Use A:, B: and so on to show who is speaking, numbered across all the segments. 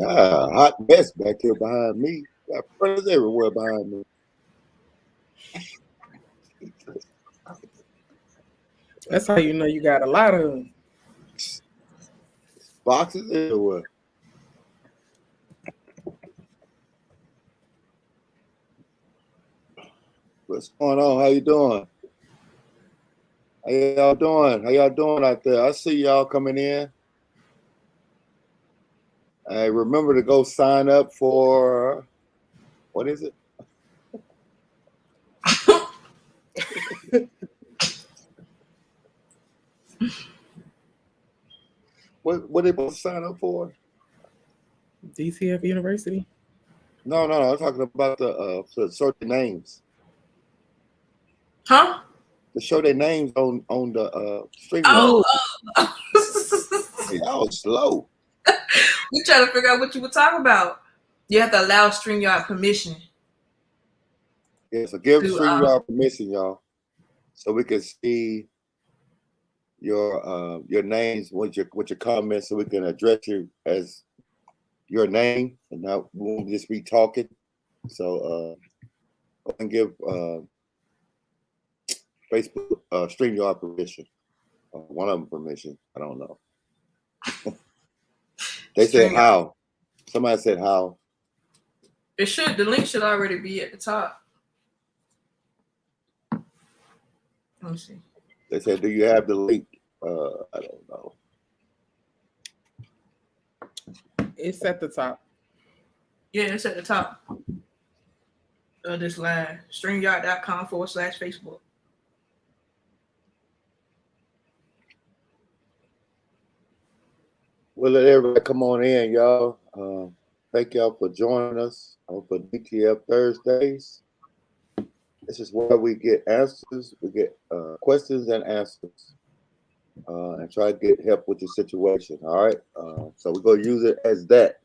A: Ah, hot mess back here behind me. Got predators everywhere behind me.
B: That's how you know you got a lot of them.
A: Boxes everywhere. What's going on? How you doing? How y'all doing? How y'all doing out there? I see y'all coming in. Hey, remember to go sign up for what is it? What they supposed to sign up for?
B: DTF University.
A: No. I'm talking about the to search the names.
C: Huh?
A: To show their names on the stream.
C: Oh,
A: Y'all slow.
C: we trying to figure out what you were talking about. You have to allow StreamYard permission.
A: Yeah, so give
C: To,
A: StreamYard permission, y'all, so we can see your names with your comments, so we can address you as your name and not we won't just be talking. So go and give Facebook StreamYard permission. One of them permission. I don't know. They said how. Somebody said how.
C: It should. The link should already be at the top. Let me see.
A: They said, "Do you have the link?" I don't know.
B: It's at the top.
C: Yeah, it's at the top of this live. StreamYard.com/Facebook.
A: Well, let everybody come on in, y'all. Thank y'all for joining us for DTF Thursdays. This is where we get answers. We get questions and answers, and try to get help with your situation. All right. So we're gonna use it as that.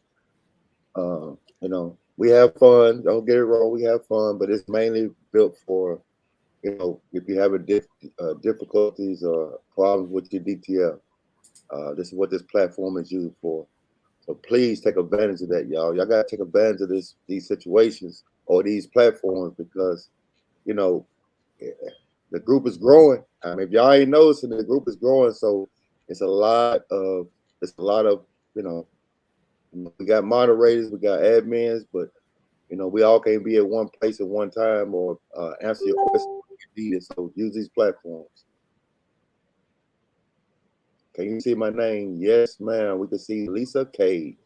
A: We have fun. Don't get it wrong. We have fun, but it's mainly built for, if you have difficulties or problems with your DTF. This is what this platform is used for. So please take advantage of that, y'all. Y'all gotta take advantage of these situations or these platforms because, the group is growing. I mean, if y'all ain't noticing, the group is growing. So it's a lot of, we got moderators, we got admins, but we all can't be at one place at one time or answer your questions if you need it. So use these platforms. Can you see my name? Yes, ma'am. We can see Lisa K.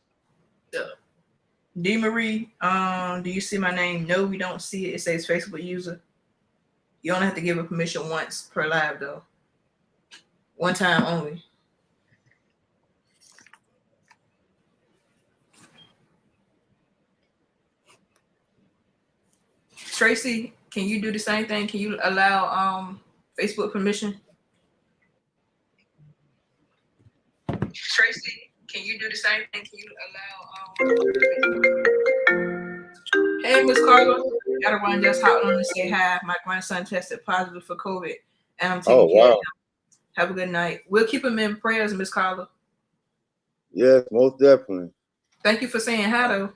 C: D. Marie, do you see my name? No, we don't see it. It says Facebook user. You only have to give it permission once per live, though. One time only. Tracy, can you do the same thing? Can you allow Facebook permission? Tracy, can you do the same thing? Can you allow Hey, Miss Carla. Gotta run just hot on and say hi. My grandson tested positive for COVID, and I'm taking care of him. Have a good night. We'll keep him in prayers, Miss Carla.
A: Yes, most definitely.
C: Thank you for saying hi, though.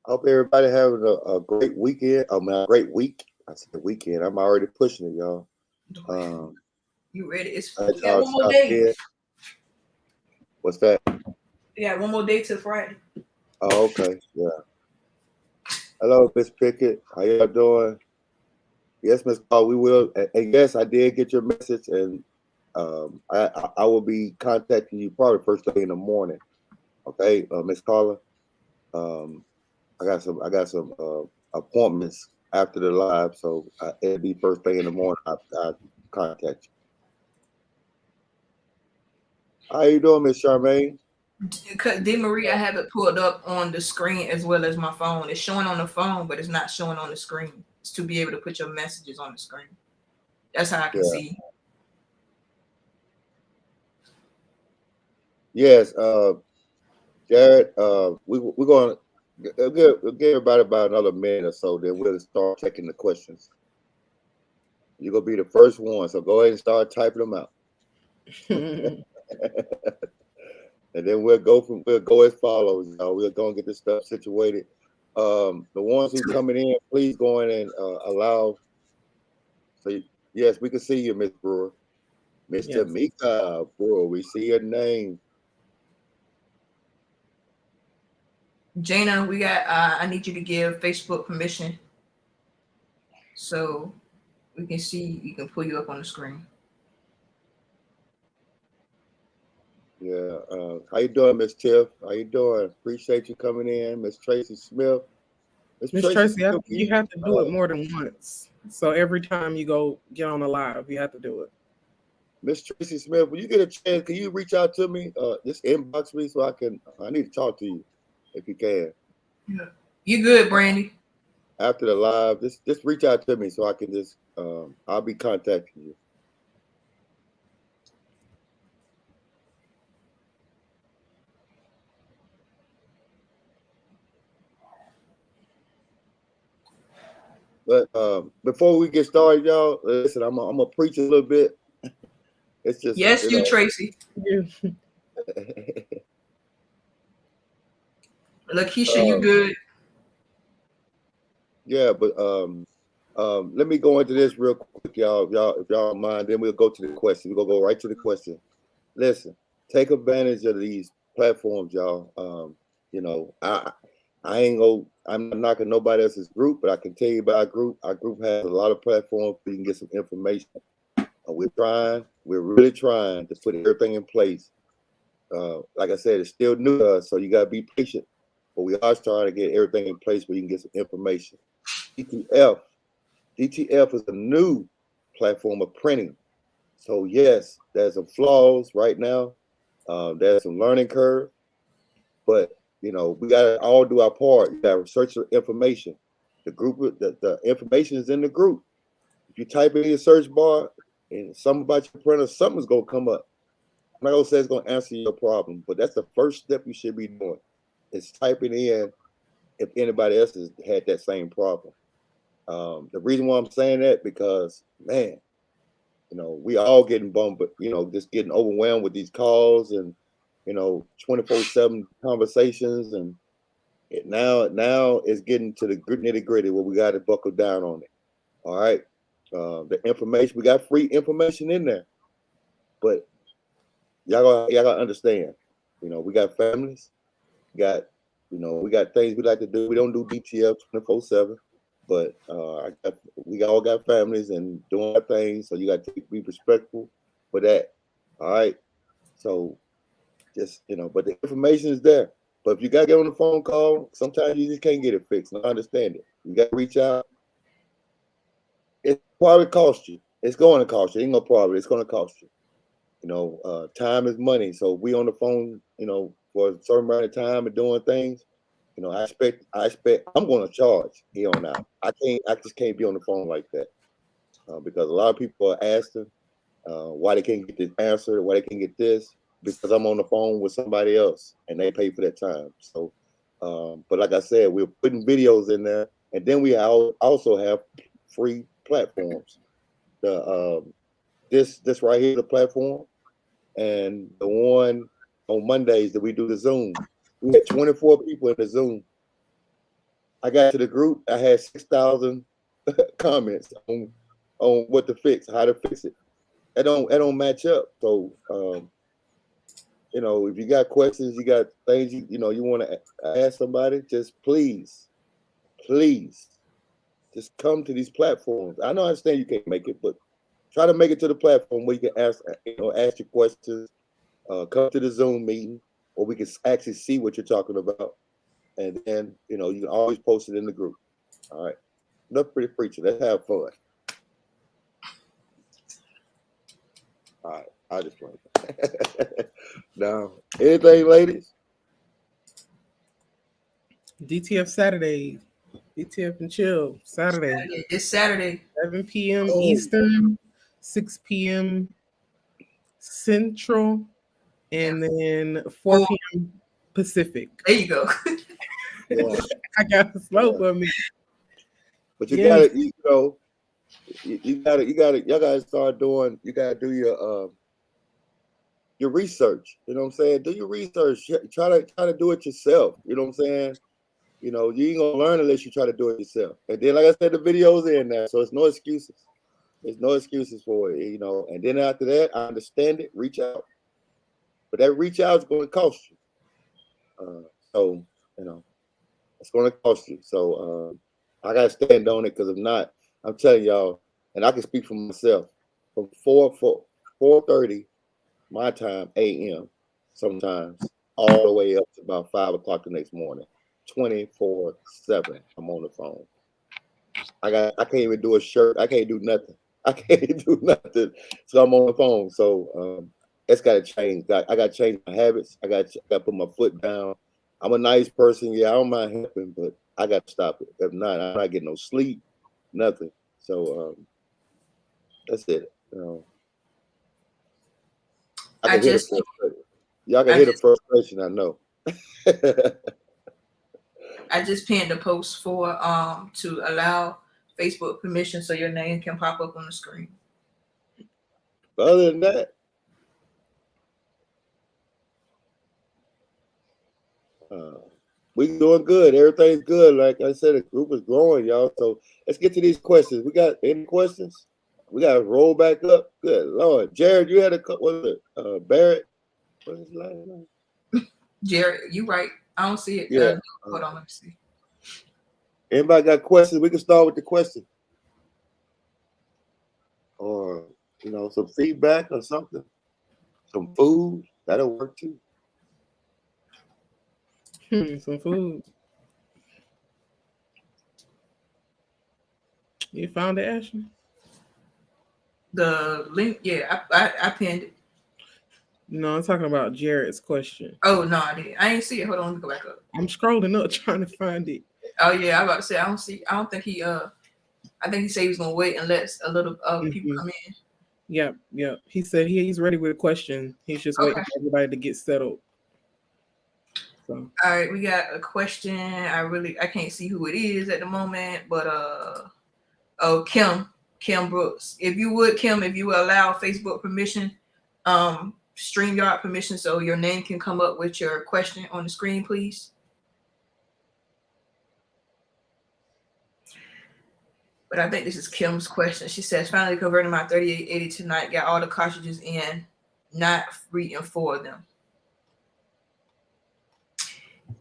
A: I hope everybody having a great weekend. A great week. I said weekend. I'm already pushing it, y'all.
C: You ready? We got one more day.
A: What's that?
C: We got one more day till Friday.
A: Oh, okay. Yeah. Hello, Miss Pickett. How y'all doing? Yes, Miss Paul, we will. And yes, I did get your message, and I will be contacting you probably first thing in the morning. Okay, Miss Carla. I got some appointments after the live, so it'll be first thing in the morning. I'll contact you. How you doing, Miss Charmaine?
C: D. Marie, I have it pulled up on the screen as well as my phone. It's showing on the phone, but it's not showing on the screen. It's to be able to put your messages on the screen. That's how I can see.
A: Yes, Jared. We're going to give everybody about another minute or so. Then we'll start checking the questions. You're gonna be the first one, so go ahead and start typing them out. And then we'll go as follows. We'll go and get this stuff situated. The ones who coming in, please go in and allow. So yes, we can see you, Miss Brewer. Miss Tamika Brewer, we see your name.
C: Jana, we got. I need you to give Facebook permission, so we can see. We can pull you up on the screen.
A: Yeah. How you doing, Miss Tiff? How you doing? Appreciate you coming in, Miss Tracy Smith.
B: Miss Tracy, you have to do it more than once. So every time you go get on the live, you have to do it.
A: Miss Tracy Smith, when you get a chance, can you reach out to me? Just inbox me so I need to talk to you if you can.
C: Yeah. You good, Brandy?
A: After the live, just reach out to me so I can just I'll be contacting you. But before we get started, y'all, listen, I'm gonna preach a little bit. It's just
C: you Tracy. Lakeisha, you good?
A: Yeah, but let me go into this real quick, y'all. If y'all don't mind, then we'll go to the question. We're gonna go right to the question. Listen, take advantage of these platforms, y'all. You know, I'm not knocking nobody else's group, but I can tell you about our group. Our group has a lot of platforms where you can get some information. We're really trying to put everything in place. Like I said, it's still new to us, so you gotta be patient. But we are trying to get everything in place where you can get some information. DTF is a new platform of printing. So yes, there's some flaws right now. There's some learning curve, but you know, we gotta all do our part. You gotta research the information. The information is in the group. If you type in your search bar and something about your printer, something's gonna come up. I'm not gonna say it's gonna answer your problem, but that's the first step you should be doing. Is typing in if anybody else has had that same problem. The reason why I'm saying that because, man, you know, we all getting bummed, but you know, just getting overwhelmed with these calls and you know, 24/7 conversations, and now it's getting to the nitty gritty where we got to buckle down on it. All right, the information, we got free information in there, but y'all gotta understand. You know, we got families, we got things we like to do. We don't do DTF 24/7. But we all got families and doing our things, so you got to be respectful for that. All right. So just but the information is there. But if you got to get on the phone call, sometimes you just can't get it fixed. And I understand it. You got to reach out. It probably cost you. It's going to cost you. It ain't no problem. It's going to cost you. You know, time is money. So we on the phone, for a certain amount of time and doing things. You know, I expect I'm going to charge here on out. I just can't be on the phone like that because a lot of people are asking why they can't get this answer, why they can't get this, because I'm on the phone with somebody else and they pay for that time. So, but like I said, we're putting videos in there, and then we also have free platforms. This right here, the platform, and the one on Mondays that we do the Zoom. We had 24 people in the Zoom. I got to the group. I had 6,000 comments on what to fix, how to fix it. That don't match up. So, if you got questions, you got things you want to ask somebody, just please, just come to these platforms. I understand you can't make it, but try to make it to the platform where you can ask your questions. Come to the Zoom meeting, or we can actually see what you're talking about. And then, you can always post it in the group. All right. Enough pretty preaching. Let's have fun. All right. I just play. Now, anything, ladies?
B: DTF Saturday. DTF and Chill Saturday.
C: It's Saturday.
B: 7 p.m. Eastern, 6 p.m. Central, and then 4 p.m. Pacific.
C: There you go.
B: Yeah. I got to slow for me.
A: But you gotta, y'all gotta start doing. You gotta do your your research. You know what I'm saying? Do your research. Try to do it yourself. You know what I'm saying? You know, you ain't gonna learn unless you try to do it yourself. And then, like I said, the video's in there, so it's no excuses. There's no excuses for it, you know. And then after that, I understand it. Reach out, but that reach out is going to cost you. So you know, it's going to cost you. So I gotta stand on it, because if not, I'm telling y'all, and I can speak for myself. From 4:30 my time a.m. sometimes all the way up to about 5 o'clock the next morning, 24/7. I'm on the phone. I can't even do a shirt. I can't do nothing. I can't do nothing. So I'm on the phone. So it's got to change. I got to change my habits. I got to put my foot down. I'm a nice person. Yeah, I don't mind helping, but I got to stop it. If not, I'm not getting no sleep, nothing. So that's it. You know, I can hear the frustration. Y'all can hear the frustration, I know.
C: I just pinned a post for to allow Facebook permission so your name can pop up on the screen.
A: Other than that, we doing good. Everything's good. Like I said, the group is growing, y'all. So let's get to these questions. We got any questions? We got to roll back up. Good Lord. Jared, you had a what was it? Barrett? What is his last name?
C: Jared, you right. I don't see it.
A: Yeah.
C: Hold on, let me see.
A: Anybody got questions? We can start with the question. Or, you know, some feedback or something. Some food. That'll work too.
B: Some food. You found it, Ashley?
C: The link, yeah, I pinned it.
B: No, I'm talking about Jared's question.
C: Oh no, I didn't. I ain't see it. Hold on, let me go back up.
B: I'm scrolling up trying to find it.
C: Oh yeah, I was about to say I don't think he I think he said he was gonna wait and let a little people come in.
B: Yep. He said he's ready with a question. He's just waiting for everybody to get settled. So.
C: All right, we got a question. I can't see who it is at the moment, but Kim Brooks. If you would allow Facebook permission, StreamYard permission, so your name can come up with your question on the screen, please. But I think this is Kim's question. She says, finally converting my 3880 tonight, got all the cartridges in, not reading 4 of them.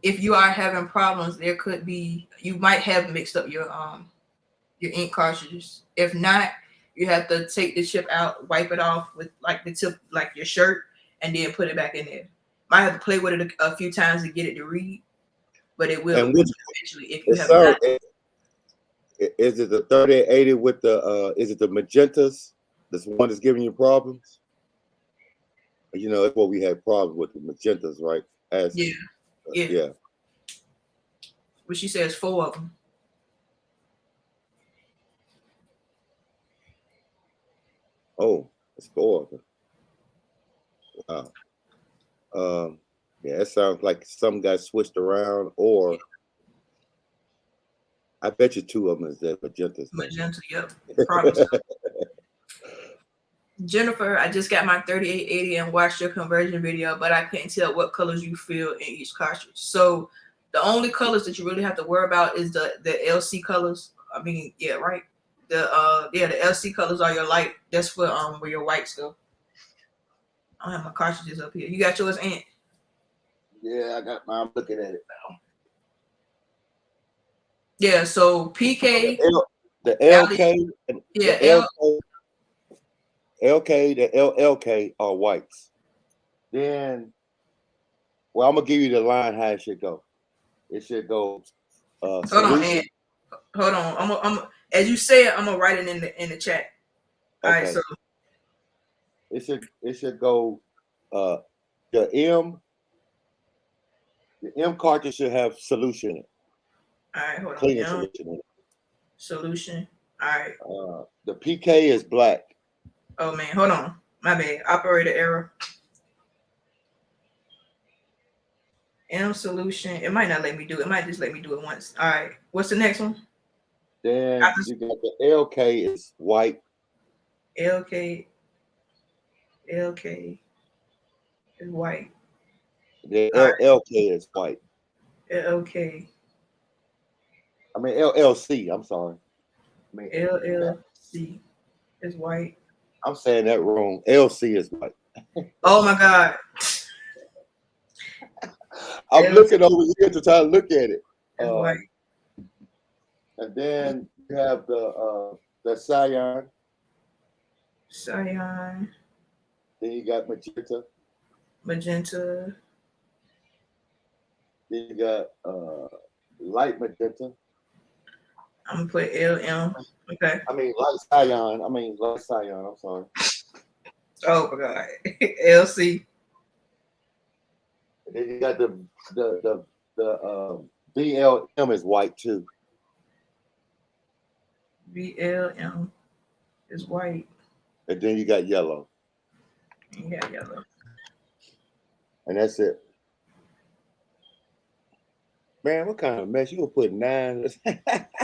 C: If you are having problems, there could be, you might have mixed up your ink cartridges. If not, you have to take the chip out, wipe it off with like the tip, like your shirt, and then put it back in there. Might have to play with it a few times to get it to read, but it will eventually if you have not.
A: Is it the 3880 with the is it the magentas? This one that's giving you problems? You know, that's what we had problems with, the magentas, right? Yeah.
C: But she says 4 of them.
A: Oh, it's 4 of them. Wow. Yeah, it sounds like some got switched around, or I bet you 2 of them is that magentas.
C: Magenta, yep. Probably. Jennifer, I just got my 3880 and watched your conversion video, but I can't tell what colors you feel in each cartridge. So the only colors that you really have to worry about is the LC colors. I mean, yeah, right. The LC colors are your light. That's for where your whites go. I don't have my cartridges up here. You got yours, Aunt?
A: Yeah, I got mine. I'm looking at it now.
C: Yeah, so PK,
A: the LK, LK, the LLK are whites. Then, well, I'm gonna give you the line how it should go. It should go.
C: Hold on, Aunt. Hold on. I'm as you say it, I'm gonna write it in the chat. All right, so
A: it should go. The M cartridge should have solution in it.
C: All right, hold on.
A: Cleaning solution in it.
C: Solution. All right.
A: The PK is black.
C: Oh man, hold on. My bad. Operator error. M solution. It might not let me do it. It might just let me do it once. All right. What's the next one?
A: Then you got the LK is white.
C: LK. is white.
A: The LLK is white.
C: LLK.
A: I mean LLC. I'm sorry. I mean
C: LLC is white.
A: I'm saying that wrong. LC is white.
C: Oh my God.
A: I'm looking over here to try to look at it.
C: It's white.
A: And then you have the cyan.
C: Cyan.
A: Then you got magenta.
C: Magenta.
A: Then you got light magenta.
C: I'm gonna put LM. Okay.
A: I mean light cyan. I'm sorry.
C: Oh my God. LC.
A: And then you got the BLM is white too.
C: BLM is white.
A: And then you got yellow.
C: Yeah, yellow.
A: And that's it. Man, what kind of mess? You gonna put 9?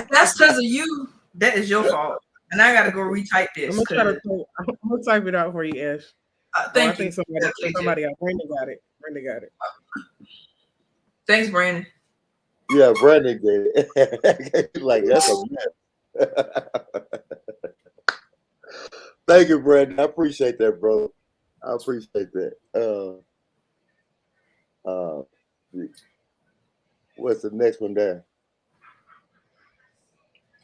C: That's because of you. That is your fault. And I gotta go retype this.
B: I'm gonna type it out for you, Ash.
C: Thank you.
B: I think somebody else. Brandon got it.
C: Thanks, Brandon.
A: Yeah, Brandon did it. Like, that's a mess. Thank you, Brandon. I appreciate that, bro. I appreciate that. What's the next one there?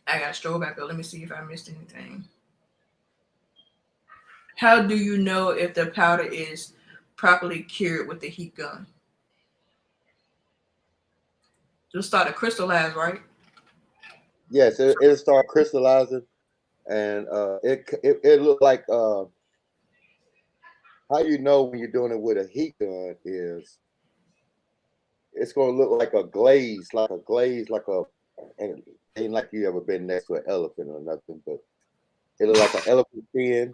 C: I gotta stroll back up. Let me see if I missed anything. How do you know if the powder is properly cured with the heat gun? It'll start to crystallize, right?
A: Yes, it'll start crystallizing, and it look like how you know when you're doing it with a heat gun is it's gonna look like a glaze, and ain't like you ever been next to an elephant or nothing, but it look like an elephant skin.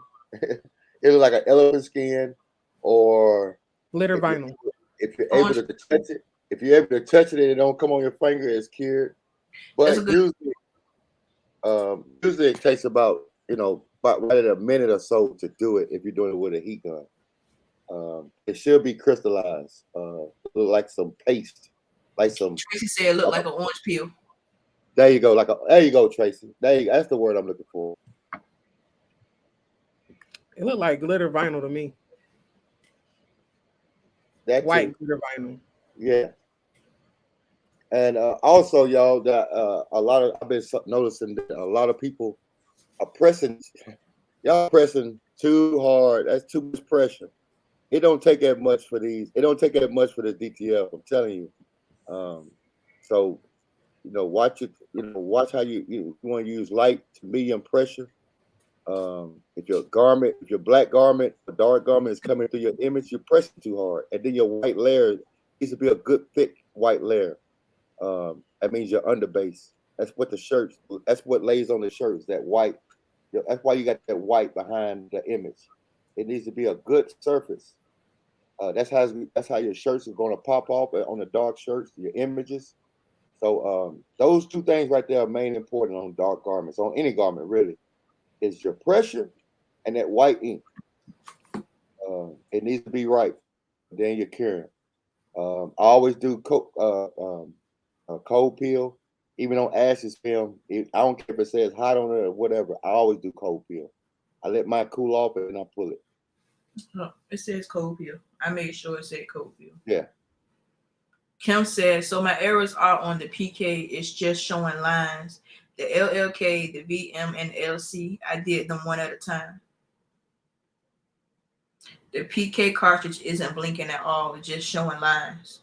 A: It look like an elephant skin, or
B: glitter vinyl.
A: If you're able to touch it, and it don't come on your finger, it's cured. But usually it takes about right at a minute or so to do it if you're doing it with a heat gun. It should be crystallized, look like some paste, like some.
C: Tracy said it looked like an orange peel.
A: There you go, Tracy. That's the word I'm looking for.
B: It looked like glitter vinyl to me.
A: That
B: white glitter vinyl.
A: Yeah. And also, y'all, that I've been noticing that a lot of people are pressing. Y'all pressing too hard. That's too much pressure. It don't take that much for these. It don't take that much for the DTF. I'm telling you. So, watch it. Watch how you want to use light to medium pressure. If your black garment, a dark garment is coming through your image, you're pressing too hard, and then your white layer needs to be a good thick white layer. That means your underbase. That's what the shirts. That's what lays on the shirts. That white. That's why you got that white behind the image. It needs to be a good surface. That's how your shirts are going to pop off on the dark shirts. Your images. So those two things right there are main important on dark garments, on any garment really. Is your pressure and that white ink. It needs to be right. Then you're curing. I always do cold peel, even on ashes film. I don't care if it says hot on it or whatever. I always do cold peel. I let mine cool off and I pull it.
C: No, it says cold peel. I made sure it said cold peel.
A: Yeah.
C: Kim says, so my errors are on the PK. It's just showing lines. The LLK, the VM, and LC, I did them one at a time. The PK cartridge isn't blinking at all. It's just showing lines.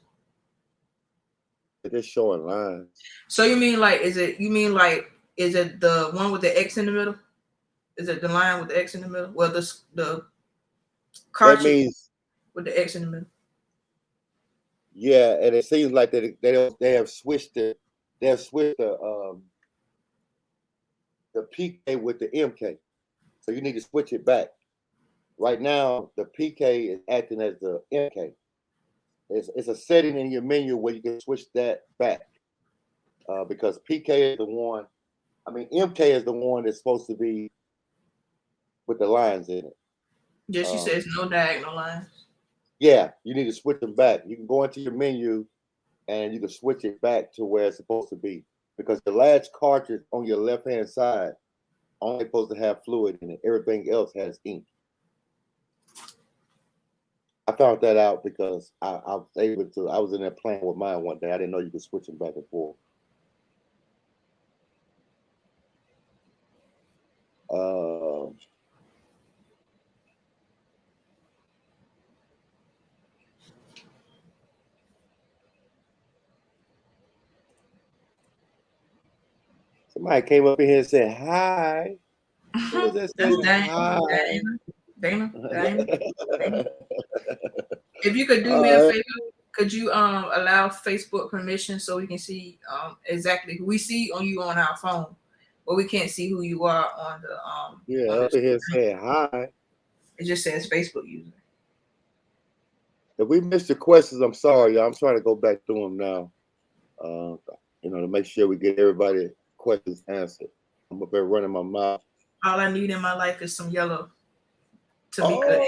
A: It's just showing lines.
C: So is it the one with the X in the middle? Is it the line with the X in the middle? Well, the cartridge with the X in the middle.
A: Yeah, and it seems like they have switched it. They have switched the PK with the MK. So you need to switch it back. Right now, the PK is acting as the MK. It's a setting in your menu where you can switch that back. Because PK is the one, MK is the one that's supposed to be with the lines in it.
C: Yeah, she says no diagonal lines.
A: Yeah, you need to switch them back. You can go into your menu and you can switch it back to where it's supposed to be, because the latch cartridge on your left-hand side only supposed to have fluid in it. Everything else has ink. I found that out because I was able to. I was in there playing with mine one day. I didn't know you could switch them back and forth. Somebody came up in here and said hi. Who was that saying hi?
C: Dana. If you could do me a favor, could you allow Facebook permission so we can see exactly who we see on you on our phone, but we can't see who you are on the
A: yeah, up in here saying hi.
C: It just says Facebook user.
A: If we missed your questions, I'm sorry, y'all. I'm trying to go back through them now. To make sure we get everybody's questions answered. I'm up there running my mouth.
C: All I need in my life is some yellow. Tamika.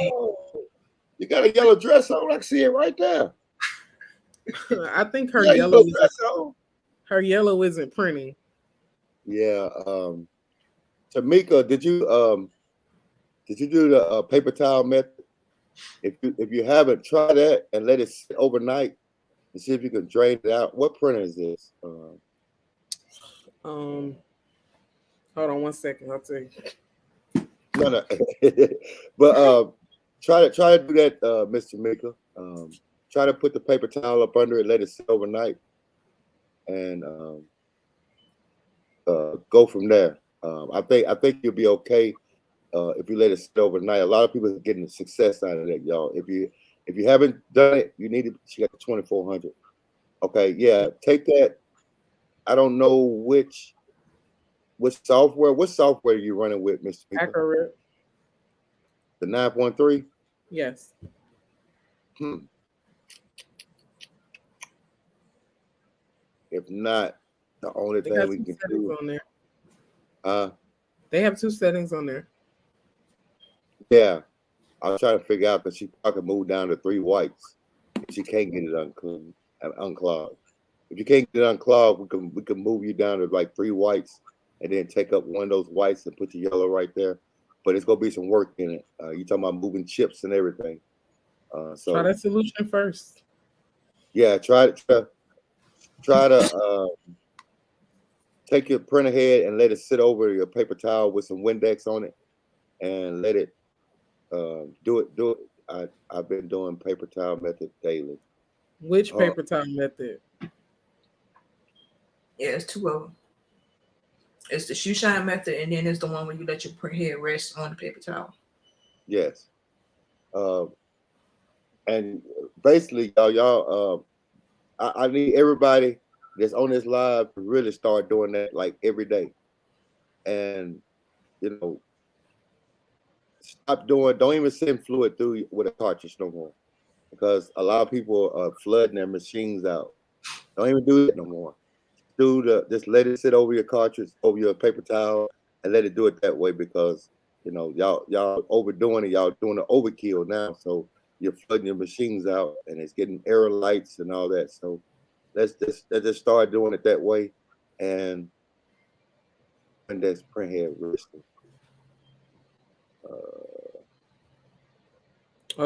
A: You got a yellow dress on. I can see it right there.
B: I think her yellow isn't printing.
A: Yeah. Tamika, did you do the paper towel method? If you haven't, try that and let it sit overnight and see if you can drain it out. What printer is this?
B: Hold on one second. I'll tell you.
A: No. But try to do that, Mr. Mika. Try to put the paper towel up under it, let it sit overnight, and go from there. I think you'll be okay if you let it sit overnight. A lot of people are getting success out of that, y'all. If you haven't done it, you need to. She got the 2400. Okay, yeah, take that. I don't know which software. What software are you running with, Mr. Mika?
B: Accurate.
A: The 9.3.
B: Yes.
A: If not, the only thing we can do
B: on there. They have 2 settings on there.
A: Yeah, I was trying to figure out that she probably can move down to 3 whites. If she can't get it unclogged. If you can't get it unclogged, we can move you down to like 3 whites, and then take up one of those whites and put your yellow right there. But it's gonna be some work in it. You're talking about moving chips and everything. So
B: try that solution first.
A: Yeah, try to take your printer head and let it sit over your paper towel with some Windex on it, and let it do it. I've been doing paper towel method daily.
B: Which paper towel method?
C: Yeah, it's 2 of them. It's the Shoeshine method, and then it's the one where you let your print head rest on the paper towel.
A: Yes. And basically, y'all, I need everybody that's on this live to really start doing that like every day. And stop doing. Don't even send fluid through with a cartridge no more, because a lot of people are flooding their machines out. Don't even do it no more. Just let it sit over your cartridge, over your paper towel, and let it do it that way, because y'all overdoing it. Y'all doing the overkill now, so you're flooding your machines out, and it's getting error lights and all that. So let's just start doing it that way, and that's print head resting.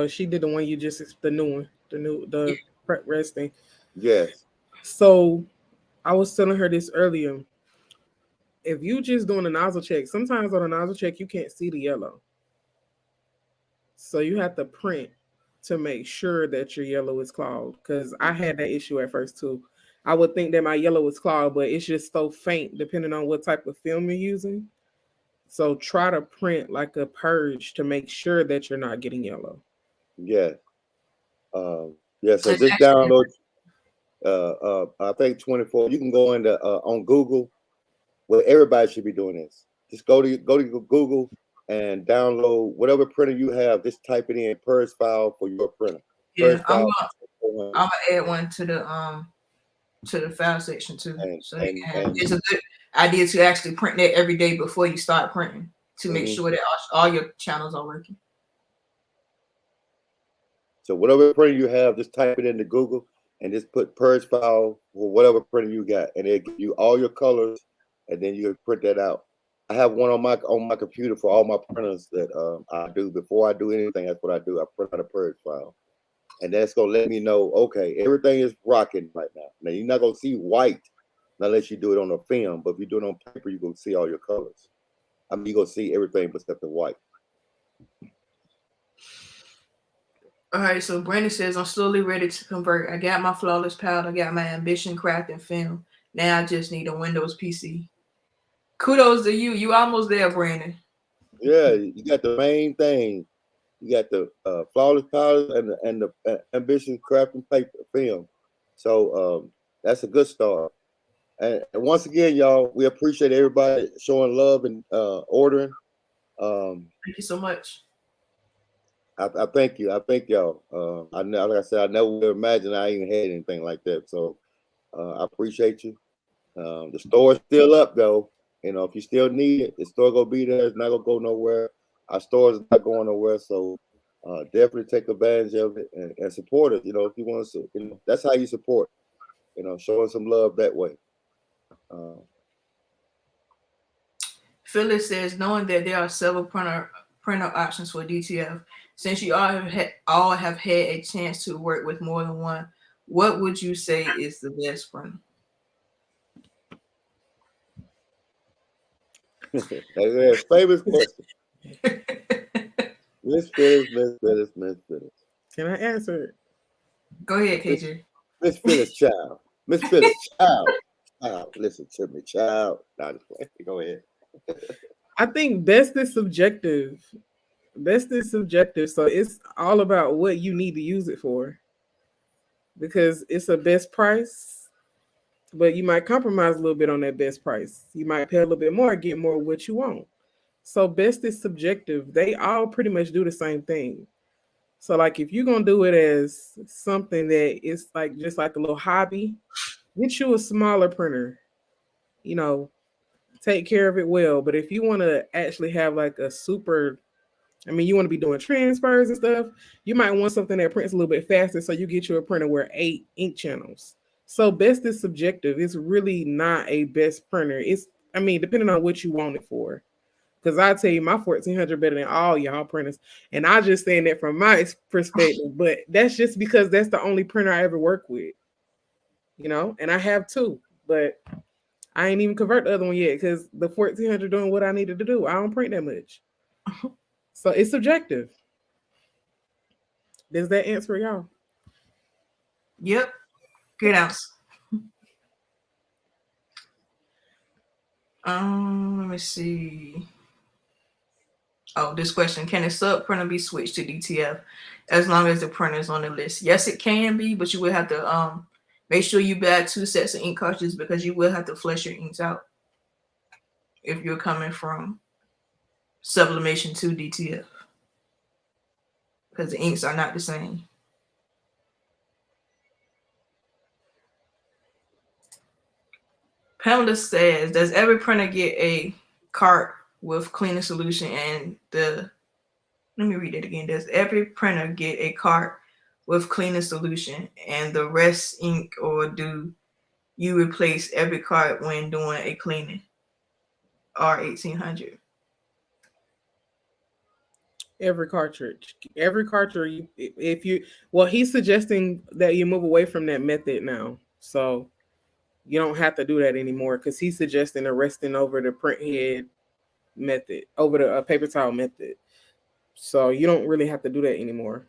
B: She did the one you just, the new one, the prep resting.
A: Yes.
B: So I was telling her this earlier. If you just doing a nozzle check, sometimes on a nozzle check you can't see the yellow, so you have to print to make sure that your yellow is clogged. Because I had that issue at first too. I would think that my yellow was clogged, but it's just so faint depending on what type of film you're using. So try to print like a purge to make sure that you're not getting yellow.
A: Yeah. Yeah. So just download. I think 24. You can go into on Google. Well, everybody should be doing this. Just go to Google and download whatever printer you have. Just type it in, purge file for your printer.
C: Yeah, I'm gonna add one to the file section too. It's a good idea to actually print that every day before you start printing, to make sure that all your channels are working.
A: So whatever printer you have, just type it into Google and just put purge file or whatever printer you got, and it'll give you all your colors, and then you can print that out. I have one on my computer for all my printers that I do. Before I do anything, that's what I do. I print out a purge file, and that's gonna let me know, okay, everything is rocking right now. Now you're not gonna see white unless you do it on a film, but if you do it on paper, you're gonna see all your colors. I mean, you're gonna see everything except the white.
C: All right, so Brandon says, I'm slowly ready to convert. I got my flawless powder, I got my ambition craft and film. Now I just need a Windows PC. Kudos to you. You almost there, Brandon.
A: Yeah, you got the main thing. You got the flawless powder and the ambition craft and paper film. So that's a good start. And once again, y'all, we appreciate everybody showing love and ordering.
C: Thank you so much.
A: I thank you. I thank y'all. I know, like I said, I never would imagine I even had anything like that. So I appreciate you. The store's still up though. You know, if you still need it, the store gonna be there. It's not gonna go nowhere. Our store is not going nowhere. So definitely take advantage of it and support it. You know, if you want to, you know, that's how you support. You know, showing some love that way.
C: Phyllis says, knowing that there are several printer options for DTF, since you all have had a chance to work with more than one, what would you say is the best printer?
A: That's a famous question. Miss Phyllis.
B: Can I answer it?
C: Go ahead, KJ.
A: Miss Phyllis, child. Miss Phyllis, child. Child, listen to me, child. Nah, just play. Go ahead.
B: I think best is subjective. Best is subjective. So it's all about what you need to use it for. Because it's a best price, but you might compromise a little bit on that best price. You might pay a little bit more, get more of what you want. So best is subjective. They all pretty much do the same thing. So like if you're gonna do it as something that is like just like a little hobby, get you a smaller printer. You know, take care of it well. But if you want to actually have like a super, I mean, you want to be doing transfers and stuff, you might want something that prints a little bit faster. So you get you a printer with 8 ink channels. So best is subjective. It's really not a best printer. It's, I mean, depending on what you want it for. Because I tell you, my 1400 better than all y'all printers. And I just saying that from my perspective, but that's just because that's the only printer I ever work with. You know, and I have 2, but I ain't even convert the other one yet because the 1400 doing what I needed to do. I don't print that much. So it's subjective. Does that answer y'all?
C: Yep. Good answer. Let me see. Oh, this question: can a sub printer be switched to DTF as long as the printer is on the list? Yes, it can be, but you will have to make sure you buy 2 sets of ink cartridges because you will have to flush your inks out if you're coming from sublimation to DTF because the inks are not the same. Pamela says, does every printer get a cart with cleaning solution and let me read it again. Does every printer get a cart with cleaning solution and the rest ink, or do you replace every cart when doing a cleaning? R1800.
B: Every cartridge, if you, well, he's suggesting that you move away from that method now. So you don't have to do that anymore because he's suggesting a resting over the print head method, over the paper towel method. So you don't really have to do that anymore,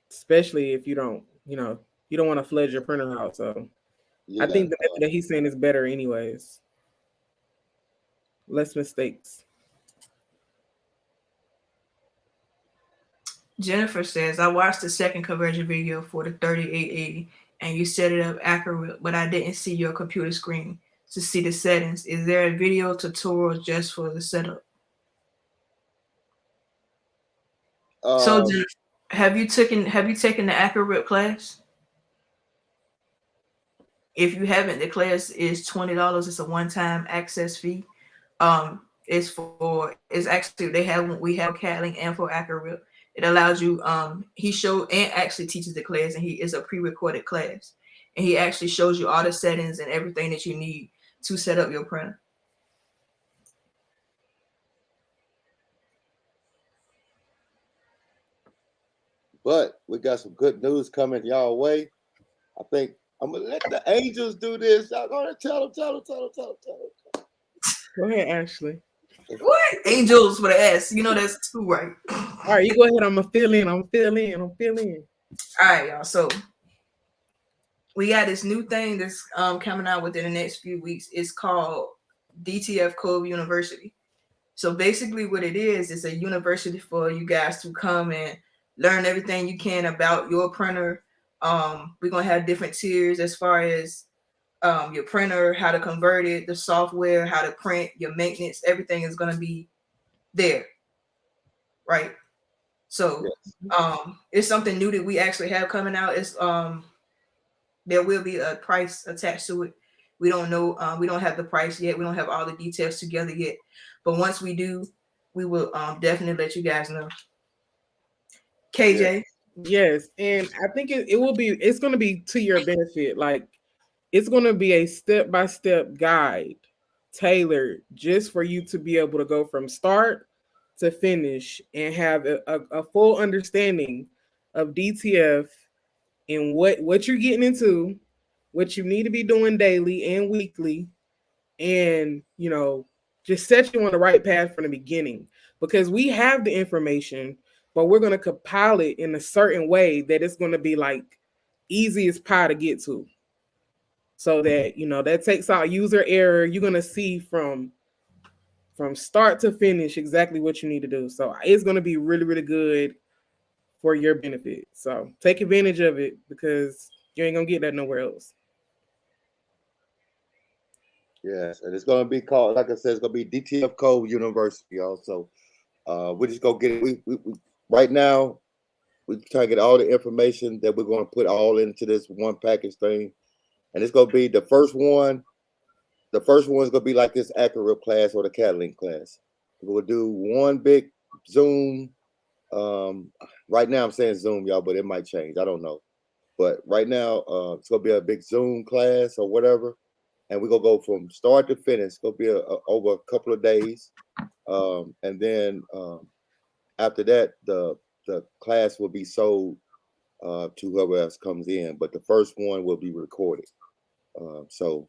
B: especially if you don't, you know, you don't want to flood your printer out. So I think the method that he's saying is better anyways. Less mistakes.
C: Jennifer says, I watched the second conversion video for the 3880 and you set it up accurate, but I didn't see your computer screen to see the settings. Is there a video tutorial just for the setup? So Jennifer, have you taken the accurate class? If you haven't, the class is $20. It's a one-time access fee. It's actually we have Cataling and for accurate. It allows you, he showed and actually teaches the class, and he is a pre-recorded class. And he actually shows you all the settings and everything that you need to set up your printer.
A: But we got some good news coming y'all way. I think I'm gonna let the angels do this. Y'all gonna tell them.
B: Go ahead, Ashley.
C: What? Angels with an S. You know that's two, right?
B: All right, you go ahead. I'm gonna fill in.
C: All right, y'all. So we got this new thing that's coming out within the next few weeks. It's called DTF Cove University. So basically what it is a university for you guys to come and learn everything you can about your printer. We're going to have different tiers as far as your printer, how to convert it, the software, how to print, your maintenance, everything is going to be there, right? So it's something new that we actually have coming out. It's there will be a price attached to it. We don't know. We don't have the price yet. We don't have all the details together yet. But once we do, we will definitely let you guys know. KJ.
B: Yes, and I think it will be. It's going to be to your benefit. Like it's going to be a step-by-step guide tailored just for you to be able to go from start to finish and have a full understanding of DTF and what you're getting into, what you need to be doing daily and weekly, and just set you on the right path from the beginning. Because we have the information, but we're going to compile it in a certain way that it's going to be like easy as pie to get to. So that that takes out user error. You're going to see from start to finish exactly what you need to do. So it's going to be really, really good for your benefit. So take advantage of it because you ain't going to get that nowhere else.
A: Yes, and it's going to be called, like I said, it's going to be DTF Cove University also. We're just going to get it. We right now, we're trying to get all the information that we're going to put all into this one package thing. And it's going to be the first one. The first one is going to be like this Accurate class or the Catalink class. We'll do one big Zoom. Right now I'm saying Zoom, y'all, but it might change. I don't know. But right now, it's going to be a big Zoom class or whatever. And we're going to go from start to finish. It's going to be over a couple of days. And then after that, the class will be sold to whoever else comes in. But the first one will be recorded. So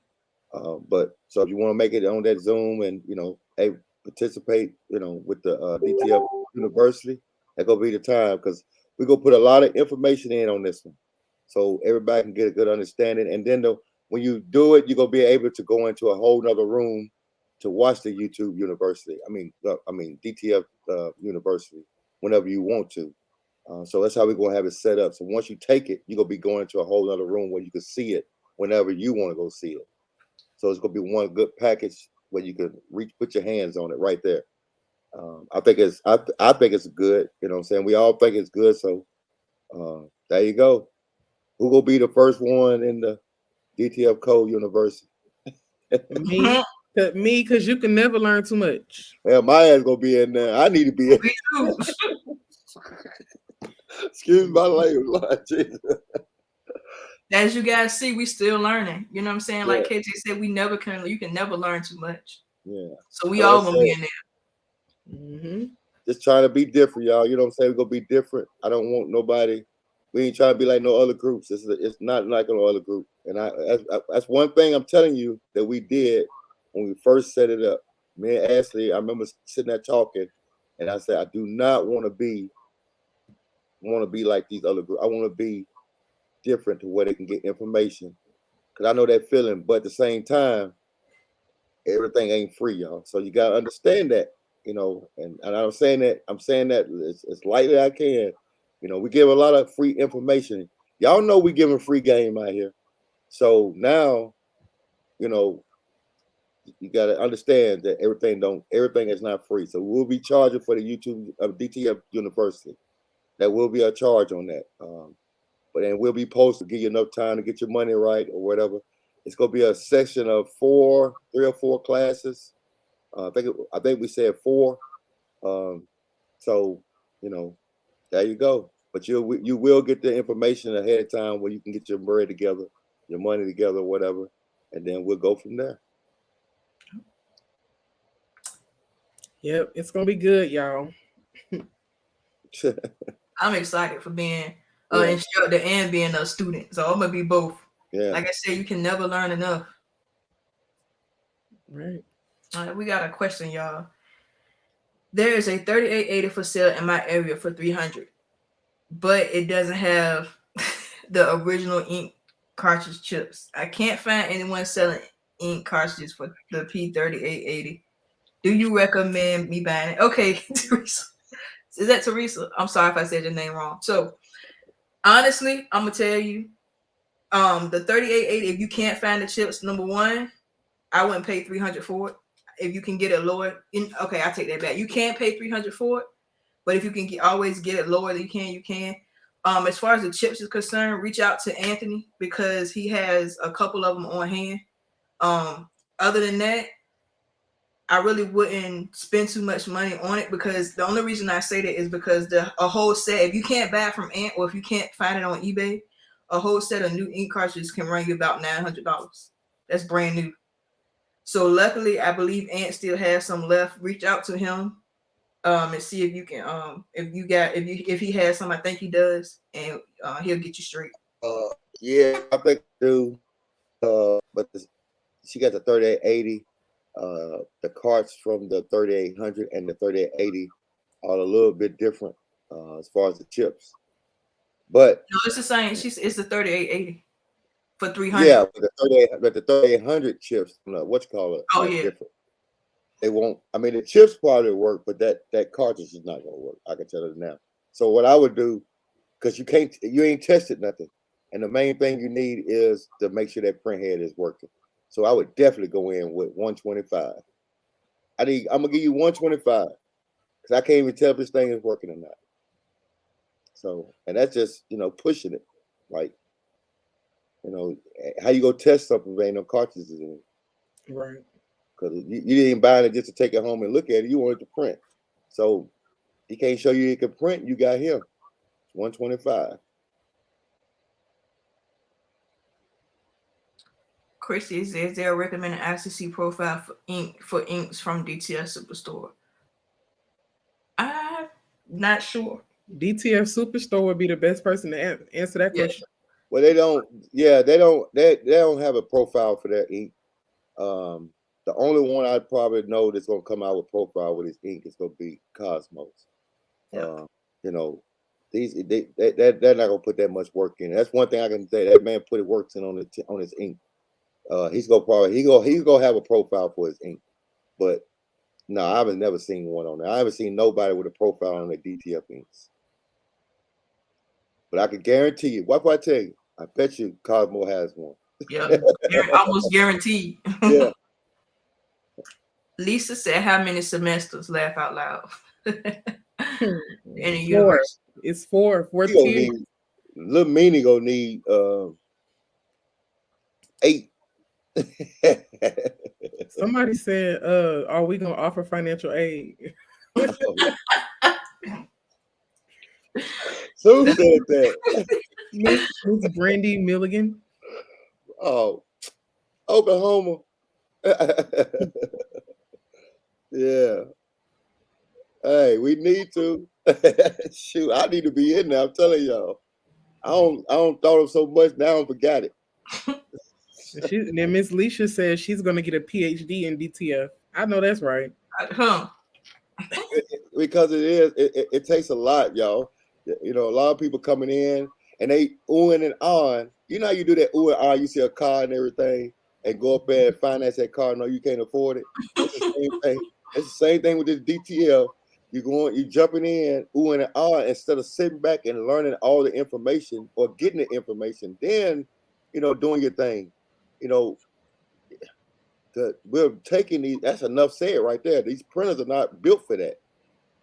A: if you want to make it on that Zoom and participate, with the DTF University, that's gonna be the time because we're gonna put a lot of information in on this one, so everybody can get a good understanding. And then when you do it, you're gonna be able to go into a whole nother room to watch the YouTube University. I mean DTF University whenever you want to. So that's how we're gonna have it set up. So once you take it, you're gonna be going to a whole other room where you can see it whenever you want to go see it. So it's gonna be one good package where you can put your hands on it right there. I think it's good. You know what I'm saying? We all think it's good. So there you go. Who will be the first one in the DTF Cove University?
B: Me, because you can never learn too much.
A: Yeah, my ass gonna be in there. I need to be in.
C: Me too.
A: Excuse my language.
C: As you guys see, we still learning. You know what I'm saying? Like
A: Yeah.
C: KJ said, you can never learn too much.
A: Yeah.
C: So we all gonna be in there.
B: Mm-hmm.
A: Just trying to be different, y'all. You know what I'm saying? We're gonna be different. I don't want nobody. We ain't trying to be like no other groups. It's not like no other group. And that's one thing I'm telling you that we did when we first set it up. Me and Ashley, I remember sitting there talking, and I said, I do not want to be like these other groups. I want to be different to where they can get information, because I know that feeling. But at the same time, everything ain't free, y'all. So you gotta understand that, And I'm saying that as lightly as I can. We give a lot of free information. Y'all know we giving free game out here. So now, you gotta understand that everything is not free. So we'll be charging for the YouTube of DTF University. There will be a charge on that. But then we'll be posted to give you enough time to get your money right or whatever. It's gonna be a section of 3 or 4 classes. I think we said 4. So There you go. But you will get the information ahead of time where you can get your bread together, your money together, whatever, and then we'll go from there.
B: Yep, it's gonna be good, y'all.
C: I'm excited for being an instructor and being a student. So I'm gonna be both.
A: Yeah.
C: Like I said, you can never learn enough.
B: Right.
C: All right, we got a question, y'all. There is a 3880 for sale in my area for $300, but it doesn't have the original ink cartridge chips. I can't find anyone selling ink cartridges for the P3880. Do you recommend me buying it? Okay, Teresa. Is that Teresa? I'm sorry if I said your name wrong. So honestly, I'm gonna tell you, the 3880, if you can't find the chips, number one, I wouldn't pay $300 for it. If you can get it lower, okay, I take that back. You can't pay $300 for it, but if you can always get it lower than you can. As far as the chips is concerned, reach out to Anthony because he has a couple of them on hand. Other than that, I really wouldn't spend too much money on it because the only reason I say that is because a whole set, if you can't buy it from Ant or if you can't find it on eBay, a whole set of new ink cartridges can run you about $900. That's brand new. So luckily, I believe Ant still has some left. Reach out to him and see if you can if he has some. I think he does, and he'll get you straight.
A: Yeah, I think I do. But she got the 3880. The carts from the 3800 and the 3880 are a little bit different as far as the chips. But
C: no, it's the same. It's the 3880 for $300.
A: Yeah, but the 3800 chips, what you call it?
C: Oh yeah.
A: Different. They won't. I mean, the chips probably work, but that cartridge is not going to work. I can tell you now. So what I would do, because you ain't tested nothing, and the main thing you need is to make sure that print head is working. So I would definitely go in with 125. I'm gonna give you 125 because I can't even tell if this thing is working or not. So, and that's just pushing it, like how you go test something if there ain't no cartridges in it.
B: Right.
A: Because you didn't buy it just to take it home and look at it. You wanted to print. So he can't show you he can print. You got him. 125.
C: Christy says, is there a recommended ICC profile for inks from DTF Superstore? I'm not sure.
B: DTF Superstore would be the best person to answer that question.
A: Well, they don't have a profile for their ink. The only one I'd probably know that's gonna come out with profile with his ink is gonna be Cosmos.
C: Yep.
A: They're not gonna put that much work in. That's one thing I can say. That man put work in on his ink. He's gonna have a profile for his ink, but no, I haven't never seen one on there. I haven't seen nobody with a profile on the DTF inks. But I can guarantee you, what if I tell you? I bet you Cosmo has one.
C: Yeah, almost guaranteed.
A: Yeah.
C: Lisa said, how many semesters? Laugh out loud. In a
B: Four. It's four.
A: Little Meanie gonna need 8.
B: Somebody said, are we gonna offer financial aid?
A: Who said that?
B: Miss Brandy Milligan.
A: Oh, Oklahoma. Yeah. Hey, we need to. Shoot, I need to be in there. I'm telling y'all. I don't thought of so much now. I forgot it.
B: Then Miss Leisha says she's gonna get a PhD in DTF. I know that's right.
A: Because it takes a lot, y'all. A lot of people coming in and they oohing and ahhing. You know how you do that ooh and ah, you see a car and everything and go up there and finance that car. No, you can't afford it. It's the same thing. It's the same thing with this DTF. You jumping in oohing and ahhing instead of sitting back and learning all the information or getting the information, then doing your thing. We're taking these. That's enough said right there. These printers are not built for that.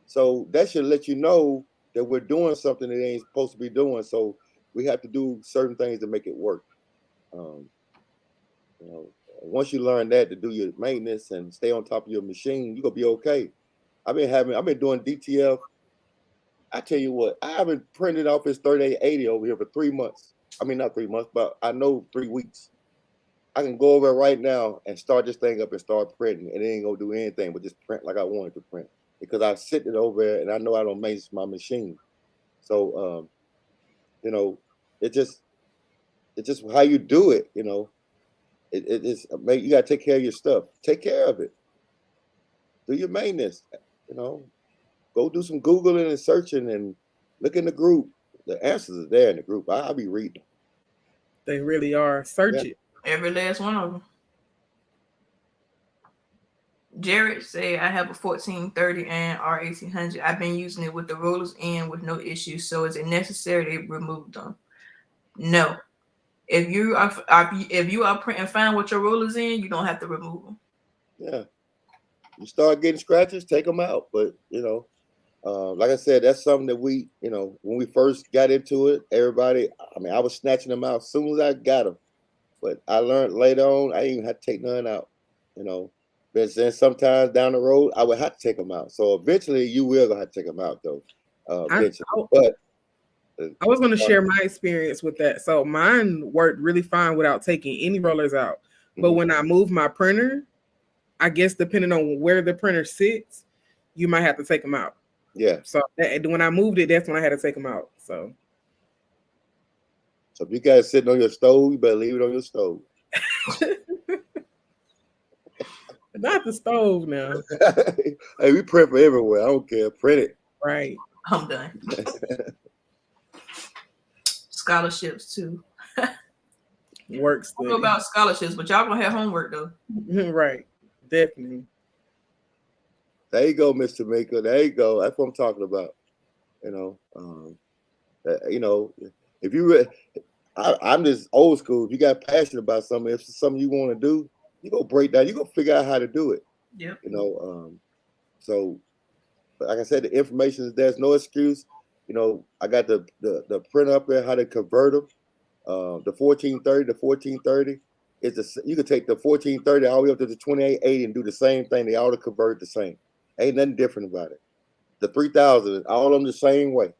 A: So that should let you know that we're doing something that ain't supposed to be doing. So we have to do certain things to make it work. Once you learn that to do your maintenance and stay on top of your machine, you're gonna be okay. I've been doing DTF I tell you what, I haven't printed off his 3880 over here for 3 months. I mean, not 3 months, but I know 3 weeks. I can go over it right now and start this thing up and start printing, and it ain't gonna do anything but just print like I wanted to print because I sit it over there and I know I don't manage my machine. So, you know, it just how you do it. You know, it's you gotta take care of your stuff. Take care of it. Do your maintenance. You know, go do some Googling and searching and look in the group. The answers are there in the group. I'll be reading.
B: They really are. Search it.
C: Every last one of them. Jared said, I have a 1430 and R1800. I've been using it with the rollers in with no issues. So is it necessary to remove them? No. If you are printing fine with your rollers in, you don't have to remove them.
A: Yeah. You start getting scratches, take them out. But, you know, like I said, that's something that we, you know, when we first got into it, everybody, I mean, I was snatching them out as soon as I got them. But I learned later on, I didn't even have to take none out, you know. But then sometimes down the road, I would have to take them out. So eventually, you will have to take them out, though. Eventually. But
B: I was going to share my experience with that. So mine worked really fine without taking any rollers out. But when I moved my printer, I guess depending on where the printer sits, you might have to take them out.
A: Yeah.
B: So when I moved it, that's when I had to take them out. So
A: if you guys sitting on your stove, you better leave it on your stove.
B: Not the stove now.
A: Hey, we print for everywhere. I don't care. Print it.
B: Right.
C: I'm done. Scholarships too.
B: Works.
C: I don't know about scholarships, but y'all gonna have homework though.
B: Right. Definitely.
A: There you go, Mr. Maker. There you go. That's what I'm talking about. You know, if you I'm just old school. If you got passionate about something, if it's something you want to do, you go break down. You go figure out how to do it.
C: Yeah.
A: You know, so like I said, the information is there's no excuse. You know, I got the print up there how to convert them. The 1430 is you can take the 1430 all the way up to the 2880 and do the same thing. They all convert the same. Ain't nothing different about it. The 3000, all of them the same way.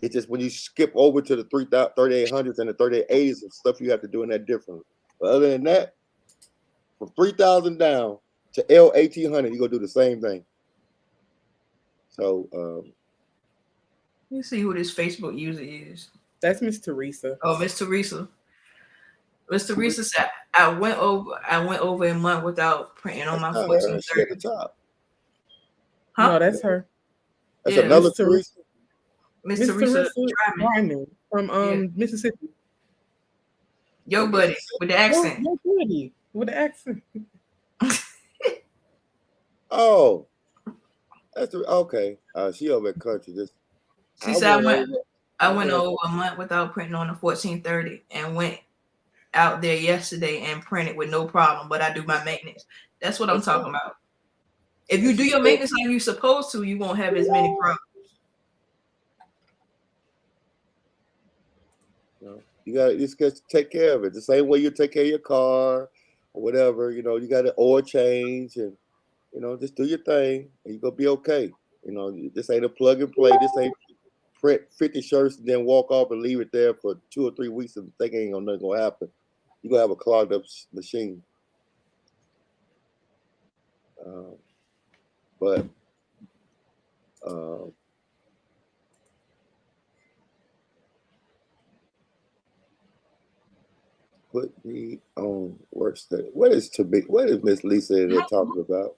A: It's just when you skip over to the 3800s and the 3880s and stuff, you have to do in that differently. But other than that, from 3000 down to L1800, you go do the same thing. So,
C: let me see who this Facebook user is.
B: That's Miss Teresa.
C: Oh, Miss Teresa. Miss Teresa said, I went over a month without printing on my 1430.
A: At the top.
B: Huh? No, that's her.
A: That's another Teresa.
C: Miss Teresa
B: Dryman from Mississippi.
C: Yo, buddy, with the accent.
B: Yo, buddy, with the accent.
A: Oh, that's okay. She over at Cartridges.
C: She said I went over a month without printing on the 1430 and went out there yesterday and printed with no problem. But I do my maintenance. That's what I'm talking about. If you do your maintenance like you're supposed to, you won't have as many problems.
A: You just got to take care of it the same way you take care of your car or whatever. You know, you got an oil change and, you know, just do your thing and you're going to be okay. You know, this ain't a plug and play. This ain't print 50 shirts and then walk off and leave it there for 2 or 3 weeks and think ain't nothing going to happen. You're going to have a clogged up machine. Put me on work study. What is Miss Lisa in there talking about?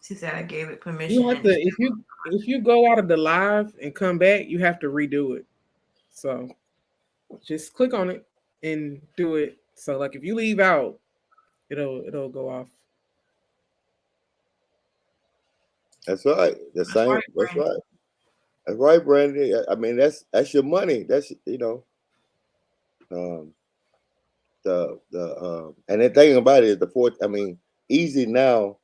C: She said I gave it permission.
B: You have to if you go out of the live and come back, you have to redo it. So just click on it and do it. So like if you leave out, it'll go off.
A: That's right. That's right. That's right. That's right, Brandy. I mean, that's your money. That's and the thing about it is easy now.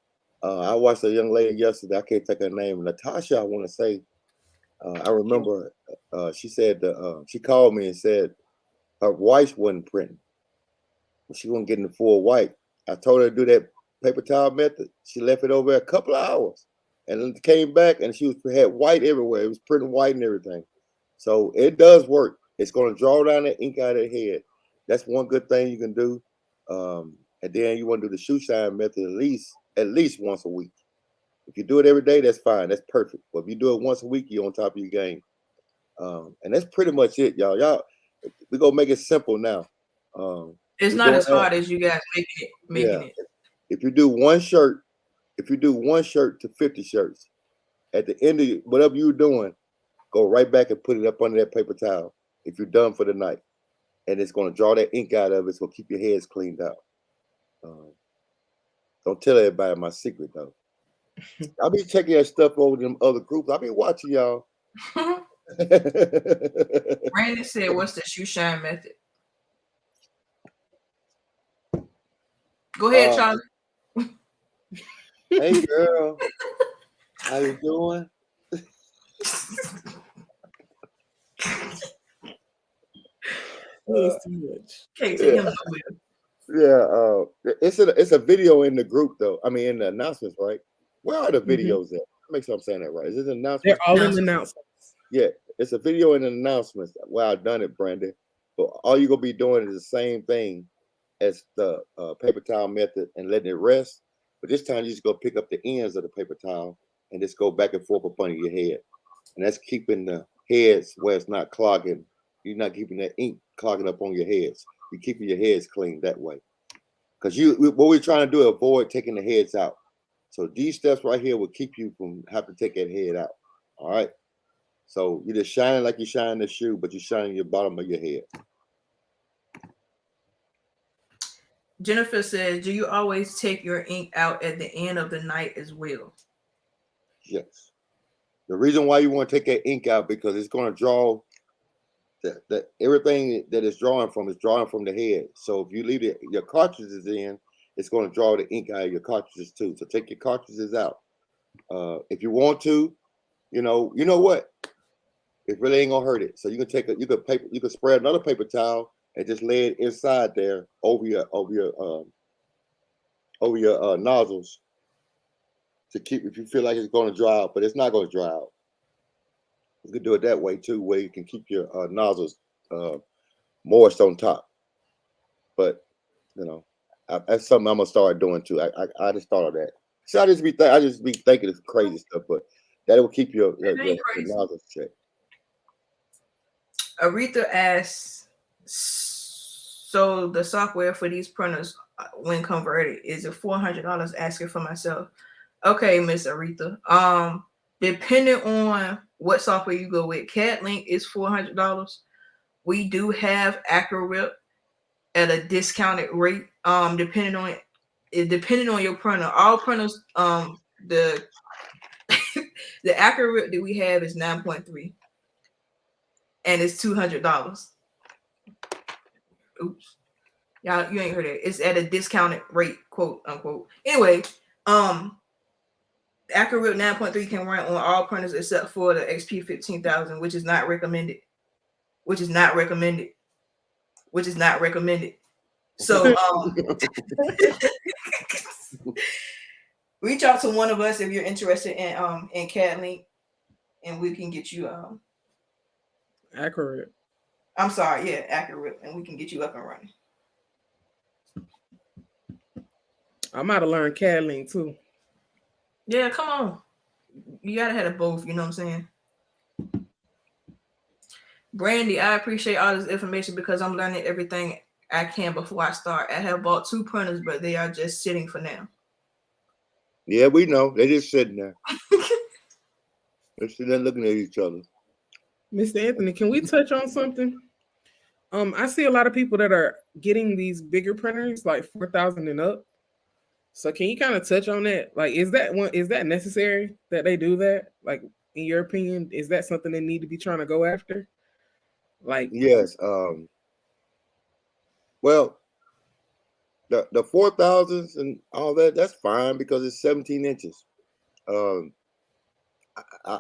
A: I watched a young lady yesterday. I can't think her name. Natasha, I want to say. I remember she said she called me and said her wife wasn't printing. She wasn't getting the full white. I told her to do that paper towel method, she left it over a couple of hours, and then came back and she had white everywhere. It was printing white and everything. So it does work. It's going to draw down the ink out of the head. That's one good thing you can do. And then you want to do the Shoeshine method at least once a week. If you do it every day, that's fine. That's perfect. But if you do it once a week, you're on top of your game. And that's pretty much it, y'all. We're gonna make it simple now.
C: It's not as hard as you guys making it.
A: If you do one shirt to 50 shirts, at the end of whatever you're doing, go right back and put it up under that paper towel if you're done for the night. And it's gonna draw that ink out of it. It's gonna keep your heads cleaned out. Don't tell everybody my secret though. I'll be checking that stuff over them other groups. I'll be watching y'all.
C: Brandon said, "What's the Shoeshine method?" Go ahead, Charlie.
A: Hey, girl, how you doing?
B: It's too much.
C: Can't take him nowhere.
A: Yeah, it's a video in the group though. I mean, in the announcements, right? Where are the videos at? Make sure I'm saying that right. Is it an announcement?
B: They're all in the announcements.
A: Yeah, it's a video in the announcements. Well, I've done it, Brandon. But all you're gonna be doing is the same thing as the paper towel method and letting it rest. But this time you just go pick up the ends of the paper towel and just go back and forth up under your head. And that's keeping the heads where it's not clogging. You're not keeping that ink clogging up on your heads. You're keeping your heads clean that way. Because what we're trying to do is avoid taking the heads out. So these steps right here will keep you from having to take that head out. All right. So you're just shining like you shine the shoe, but you're shining your bottom of your head.
C: Jennifer says, "Do you always take your ink out at the end of the night as well?"
A: Yes. The reason why you want to take that ink out because it's going to draw the everything that it's drawing from is drawing from the head. So if you leave your cartridges in, it's going to draw the ink out of your cartridges too. So take your cartridges out. If you want to, you know what? It really ain't gonna hurt it. So you can spray another paper towel and just lay it inside there over your nozzles to keep if you feel like it's going to dry out, but it's not going to dry out. You can do it that way too, where you can keep your nozzles moist on top. But that's something I'm gonna start doing too. I just thought of that. So I just be thinking of crazy stuff, but that will keep your nozzles checked.
C: Aretha asks, so the software for these printers, when converted, is it $400? Asking for myself. Okay, Miss Aretha. Depending on what software you go with, CADLink is $400. We do have AccuRip at a discounted rate. Depending on your printer. All printers, the the AccuRip that we have is 9.3. And it's $200. Oops. Y'all, you ain't heard it. It's at a discounted rate, quote unquote. Anyway, AccuRip 9.3 can run on all printers except for the XP 15,000, which is not recommended. So reach out to one of us if you're interested in CADLink, and we can get you
B: AccuRip.
C: I'm sorry, yeah, AccuRip, and we can get you up and running.
B: I might have learned CADLink too.
C: Yeah, come on. You gotta have both, you know what I'm saying? Brandy, I appreciate all this information because I'm learning everything I can before I start. I have bought 2 printers, but they are just sitting for now.
A: Yeah, we know. They're just sitting there. They're sitting there looking at each other.
B: Mr. Anthony, can we touch on something? I see a lot of people that are getting these bigger printers, like 4,000 and up. So can you kind of touch on that? Like, is that necessary that they do that? Like, in your opinion, is that something they need to be trying to go after? Like,
A: yes. Well, the 4,000s and all that, that's fine because it's 17 inches. I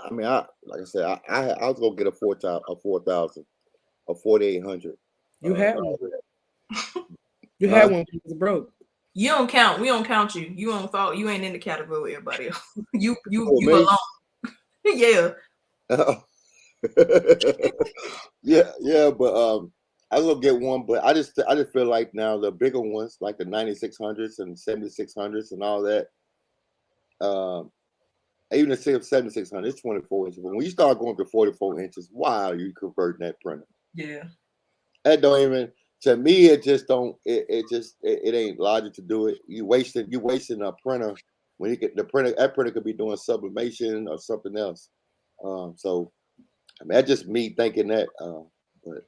A: mean, like I said, I was gonna get a 4,000, a 4,800.
B: You had one. You had one. It was broke.
C: You don't count. We don't count you. You don't fall. You ain't in the category with everybody else. you
A: me?
C: alone. Yeah.
A: yeah, but I will get one, but I just feel like now the bigger ones, like the 9600s and 7600s and all that, even the 7600, it's 24 inches. But when you start going to 44 inches, wow, you converting that printer.
C: Yeah.
A: That don't even, to me, it just don't. It ain't logic to do it. You wasting a printer when you get the printer. That printer could be doing sublimation or something else. So I mean, that's just me thinking that. But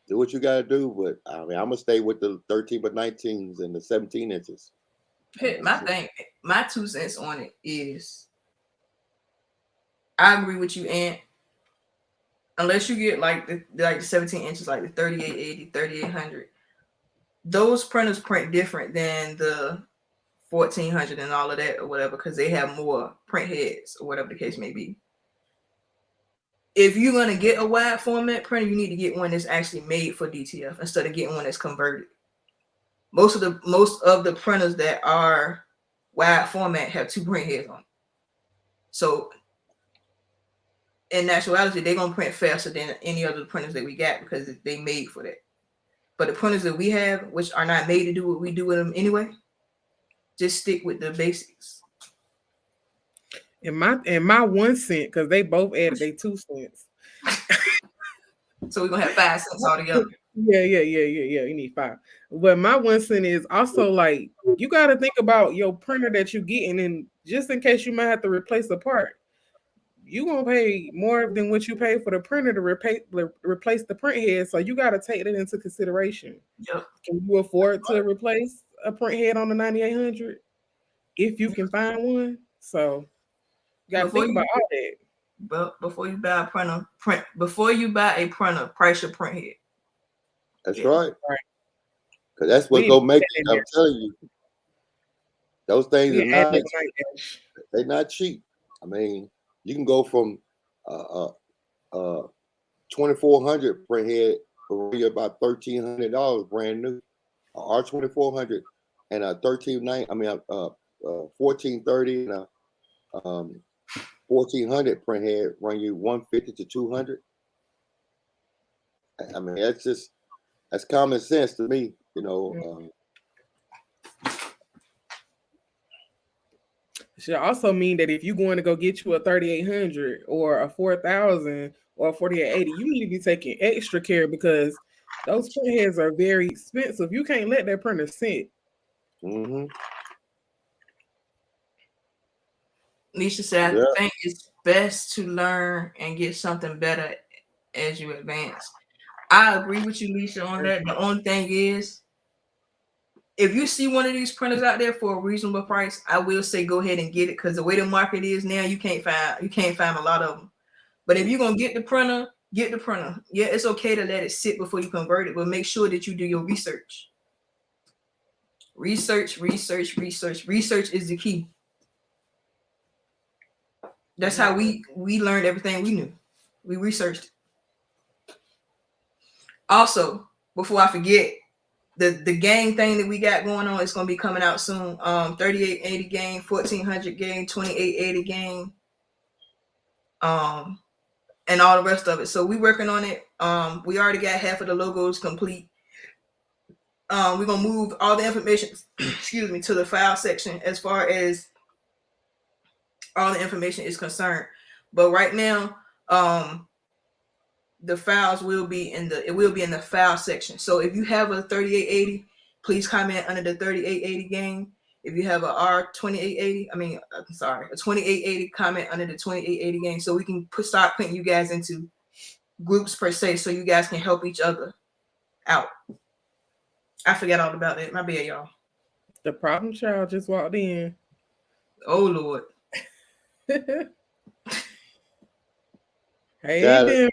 A: do what you got to do. But I mean, I'm gonna stay with the 13 by 19s and the 17 inches.
C: My 2 cents on it is, I agree with you, Aunt. Unless you get like the 17 inches, like the 3880, 3800, those printers print different than the 1400 and all of that or whatever, because they have more print heads or whatever the case may be. If you're gonna get a wide format printer, you need to get one that's actually made for DTF instead of getting one that's converted. Most of the printers that are wide format have 2 print heads on it. So in actuality, they're gonna print faster than any other printers that we got because they made for that. But the printers that we have, which are not made to do what we do with them anyway, just stick with the basics.
B: And my 1 cent, because they both added their 2 cents.
C: So we're gonna have 5 cents altogether.
B: Yeah. You need 5. But my 1 cent is also like, you got to think about your printer that you're getting, and just in case you might have to replace a part, you're gonna pay more than what you pay for the printer to replace the print head. So you got to take that into consideration.
C: Yep.
B: Can you afford to replace a print head on the 9800 if you can find one? So you got to think about all that.
C: But before you buy a printer, price your print head.
A: That's right. Because that's what's gonna make it. I'm telling you, those things are they're not cheap. I mean, you can go from 2400 print head for about $1,300 brand new, R2400, and a 1430 and a 1400 print head run you 150 to 200. I mean, that's common sense to me, you know.
B: Should also mean that if you're going to go get you a 3800 or a 4000 or a 4880, you need to be taking extra care because those print heads are very expensive. You can't let that printer sit.
A: Mm-hmm.
C: Nisha said, I think it's best to learn and get something better as you advance. I agree with you, Nisha, on that. The only thing is, if you see one of these printers out there for a reasonable price, I will say go ahead and get it, because the way the market is now, you can't find a lot of them. But if you're gonna get the printer, get the printer. Yeah, it's okay to let it sit before you convert it, but make sure that you do your research. Research is the key. That's how we learned everything we knew. We researched it. Also, before I forget, the game thing that we got going on is going to be coming out soon. 3880 game, 1400 game, 2880 game, and all the rest of it. So we working on it. We already got half of the logos complete. We're gonna move all the information, excuse me, to the file section as far as all the information is concerned. But right now, the files will be in the file section. So if you have a 3880, please comment under the 3880 game. If you have a R2880, a 2880, comment under the 2880 game, so we can start putting you guys into groups per se, so you guys can help each other out. I forgot all about that. My bad, y'all.
B: The problem child just walked in.
C: Oh Lord.
B: Hey,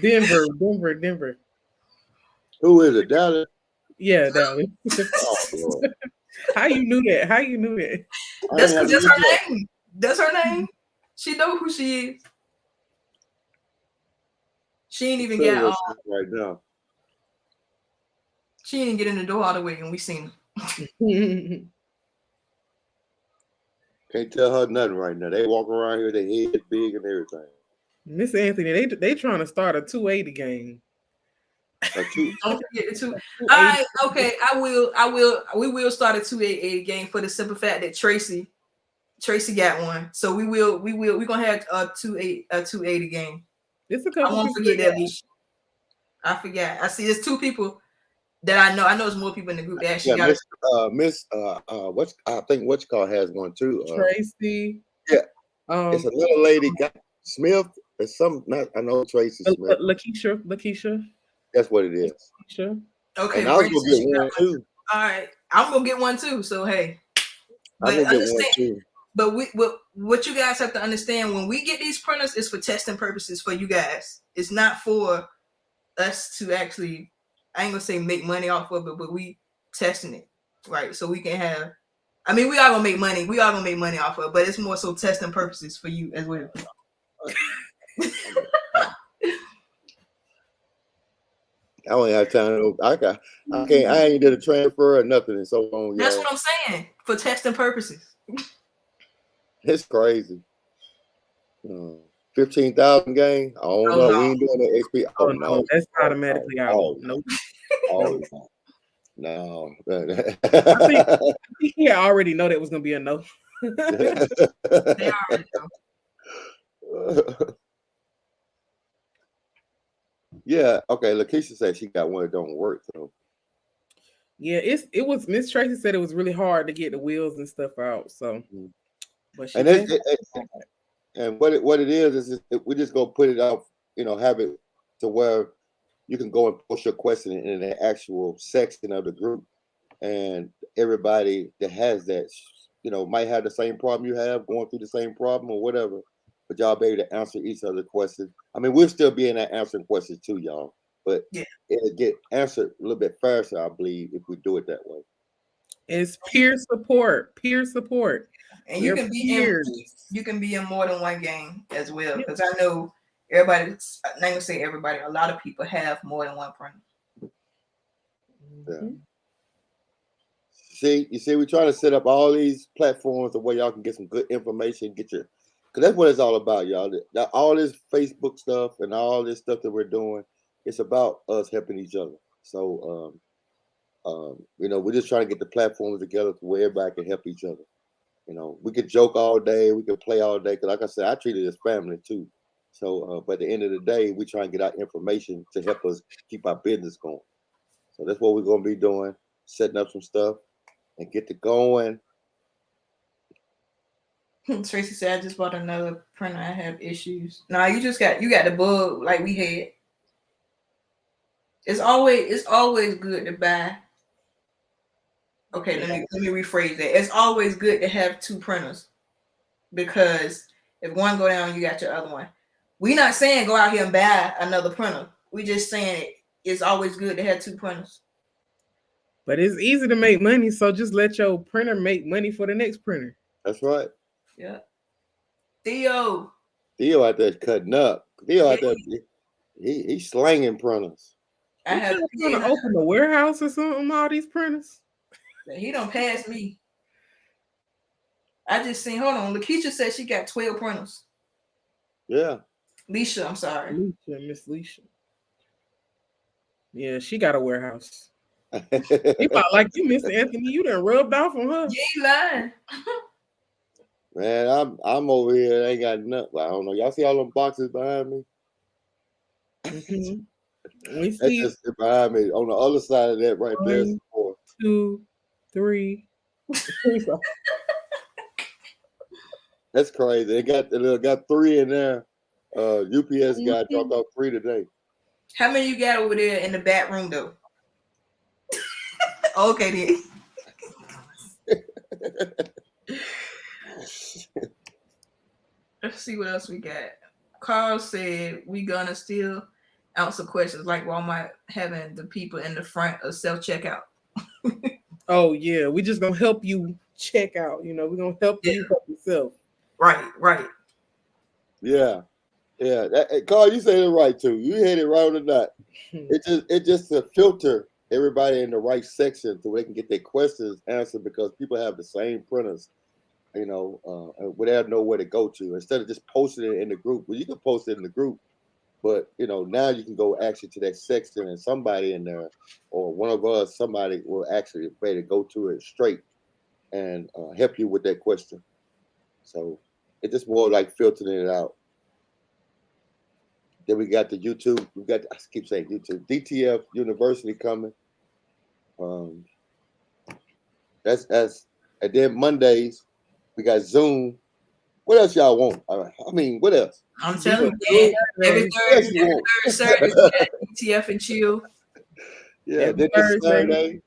B: Denver. Denver.
A: Who is it, Dallas?
B: Yeah, Dallas. Oh, How you knew that?
C: That's her name. That's her name. She know who she is. She ain't even got
A: right now.
C: She didn't get in the door all the way, and we seen her.
A: Can't tell her nothing right now. They walk around here, their head big and everything.
B: Miss Anthony, they trying to start a 280 game.
C: Don't forget the 2. All right, okay. We will start a 288 game for the simple fact that Tracy got one. So we're gonna have a 280 game.
B: It's a couple.
C: I won't forget that, Leash. I forgot. I see there's 2 people that I know. I know there's more people in the group that actually got
A: I think what's called has one too.
B: Tracy.
A: Yeah. It's a little lady got Smith. It's some not I know Tracy Smith.
B: Lakeisha.
A: That's what it is.
B: Lakeisha.
C: Okay.
A: And I was gonna get one too.
C: All right. I'm gonna get one too. So hey.
A: I'm gonna get one too.
C: But what you guys have to understand, when we get these printers, it's for testing purposes for you guys. It's not for us to actually, I ain't gonna say make money off of it, but we testing it, right? So we can have, I mean, we are gonna make money. We are gonna make money off of it, but it's more so testing purposes for you as well.
A: I don't have time. I ain't did a transfer or nothing in so long.
C: That's what I'm saying, for testing purposes.
A: It's crazy. 15,000 game. I don't know.
C: No.
A: We ain't doing the XP.
B: Oh no, that's automatically out.
A: Nope. No.
B: I think he already know that was gonna be a no.
C: They already know.
A: Yeah. Okay. Lakeisha said she got one that don't work. So.
B: Yeah, it was Miss Tracy said it was really hard to get the wheels and stuff out. So, but she
A: and what it is we just go put it out. Have it to where you can go and post your question in the actual section of the group, and everybody that has that, might have the same problem you have, going through the same problem or whatever, but y'all be able to answer each other's questions. I mean, we'll still be in that answering questions too, y'all, but it'll get answered a little bit faster, I believe, if we do it that way.
B: It's peer support.
C: And you can be in more than one game as well, because I know everybody. I'm not gonna say everybody. A lot of people have more than one printer.
A: Yeah. You see, we're trying to set up all these platforms the way y'all can get some good information, because that's what it's all about, y'all. All this Facebook stuff and all this stuff that we're doing, it's about us helping each other. So, we're just trying to get the platforms together to where everybody can help each other. We could joke all day, we could play all day, because like I said, I treat it as family too. So, but at the end of the day, we try and get our information to help us keep our business going. So that's what we're going to be doing, setting up some stuff and get to going.
C: Tracy said, I just bought another printer. I have issues. No, you got the bug like we had. It's always good to buy. Okay, let me rephrase that. It's always good to have 2 printers, because if one go down, you got your other one. We're not saying go out here and buy another printer. We're just saying it's always good to have 2 printers.
B: But it's easy to make money, so just let your printer make money for the next printer.
A: That's right.
C: Yeah. Theo
A: out there cutting up. Theo out there, he's slanging printers.
B: I have to open a warehouse or something. All these printers.
C: He don't pass me. I just seen. Hold on. Lakeisha said she got 12 printers.
A: Yeah.
C: Leisha, I'm sorry.
B: Miss Leisha. Yeah, she got a warehouse. You might like you, Mr. Anthony. You done rubbed off on her.
C: You ain't lying.
A: Man, I'm over here. I ain't got nothing. I don't know. Y'all see all them boxes behind me?
B: Mm-hmm. We
A: see that's just behind me. On the other side of that, right there.
B: 1, 2, 3.
A: That's crazy. They got 3 in there. UPS guy dropped off 3 today.
C: How many you got over there in the back room though? Okay then. Let's see what else we got. Carl said we gonna still answer questions like Walmart having the people in the front of self-checkout.
B: Oh yeah, we just gonna help you check out. We're gonna help you help yourself.
C: Right.
A: Yeah. Carl, you said it right too. You hit it right on the dot. It just a filter everybody in the right section so they can get their questions answered, because people have the same printers, and they don't know where to go to. Instead of just posting it in the group, well, you can post it in the group, but now you can go actually to that section, and somebody in there, or one of us, somebody will actually be able to go to it straight and help you with that question. So it's just more like filtering it out. Then we got the YouTube. I keep saying YouTube. DTF University coming. That's and then Mondays we got Zoom. What else y'all want? I mean, what else?
C: I'm telling you, every third Saturday we got DTF and chill.
A: Yeah, then this Saturday.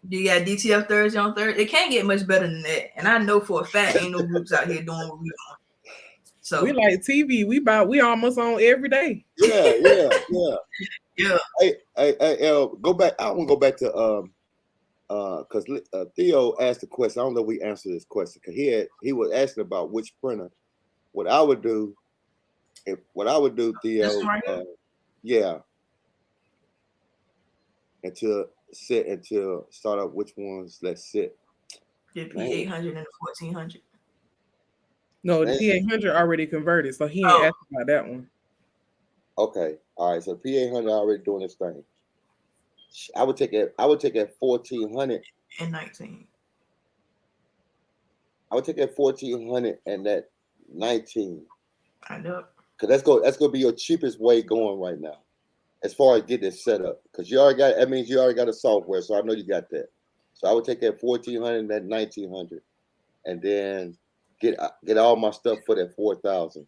C: You got DTF Thursday on Thursday. It can't get much better than that. And I know for a fact ain't no groups out here doing what we doing. So
B: we like TV. We almost on every day.
A: Yeah. Hey, go back. I want to go back to because Theo asked a question. I don't know if we answered this question, because he was asking about which printer. What I would do, Theo, yeah, until start up which ones let's sit.
C: The P800 and the 1400.
B: No, the P800 already converted, so he ain't asked about that one.
A: Okay, all right. So P800 already doing this thing. I would take that 1400
C: and 19.
A: I would take that 1400 and that 19.
C: I know.
A: Because that's gonna be your cheapest way going right now, as far as getting it set up. Because you already got. That means you already got a software, so I know you got that. So I would take that 1400 and that 1900, and then get all my stuff for that 4000.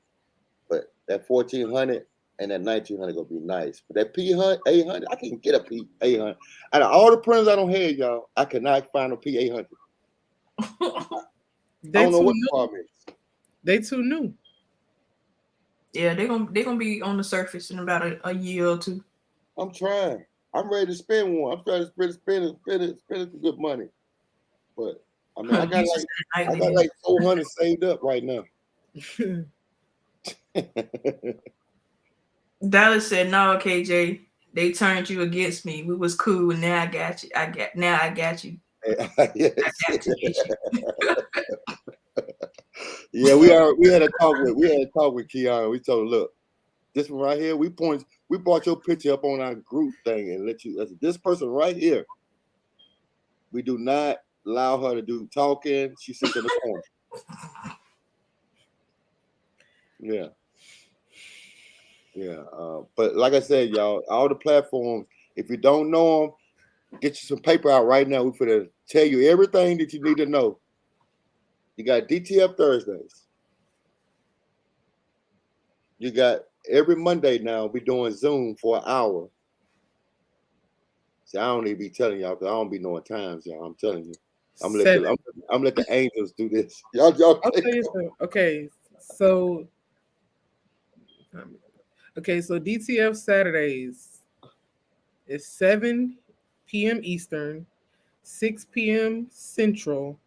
A: But that 1400 and that 1900 gonna be nice. But that P800, I can get a P800. Out of all the printers I don't have, y'all, I cannot find a P800. I don't know what the problem is.
B: They too new.
C: Yeah, they're gonna be on the surface in about a year or two.
A: I'm trying. I'm ready to spend one. I'm trying to spend some good money. But I mean, I got like 400 saved up right now.
C: Dallas said, "No, KJ, they turned you against me. We was cool, and now I got you. I got you.
A: Yes. I got you." Yeah, we had a talk with Kiara. We told her, look, this one right here, we brought your picture up on our group thing and listen, this person right here, we do not allow her to do talking. She sits in the corner. Yeah. But like I said, y'all, all the platforms, if you don't know them, get you some paper out right now. We're going to tell you everything that you need to know. You got DTF Thursdays. You got every Monday now, we're doing Zoom for an hour. See, I don't need to be telling y'all, because I don't be knowing times, y'all. I'm telling you. I'm gonna let the angels do this. Y'all
B: I'll tell you something. Okay, so DTF Saturdays is 7 p.m. Eastern, 6 p.m. Central,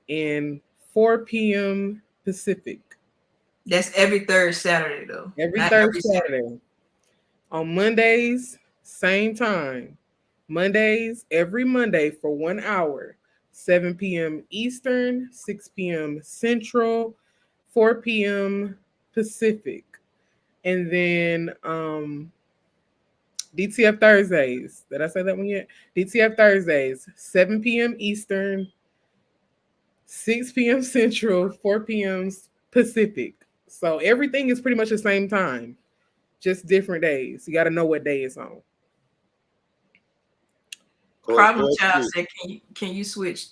B: and 4 p.m. Pacific.
C: That's every third Saturday, though.
B: Every Saturday. On Mondays, same time. Mondays, every Monday for 1 hour. 7 p.m. Eastern, 6 p.m. Central, 4 p.m. Pacific. And then DTF Thursdays. Did I say that one yet? DTF Thursdays, 7 p.m. Eastern, 6 p.m. Central, 4 p.m. Pacific. So everything is pretty much the same time, just different days. You got to know what day it's on.
C: Problem Child said, can you switch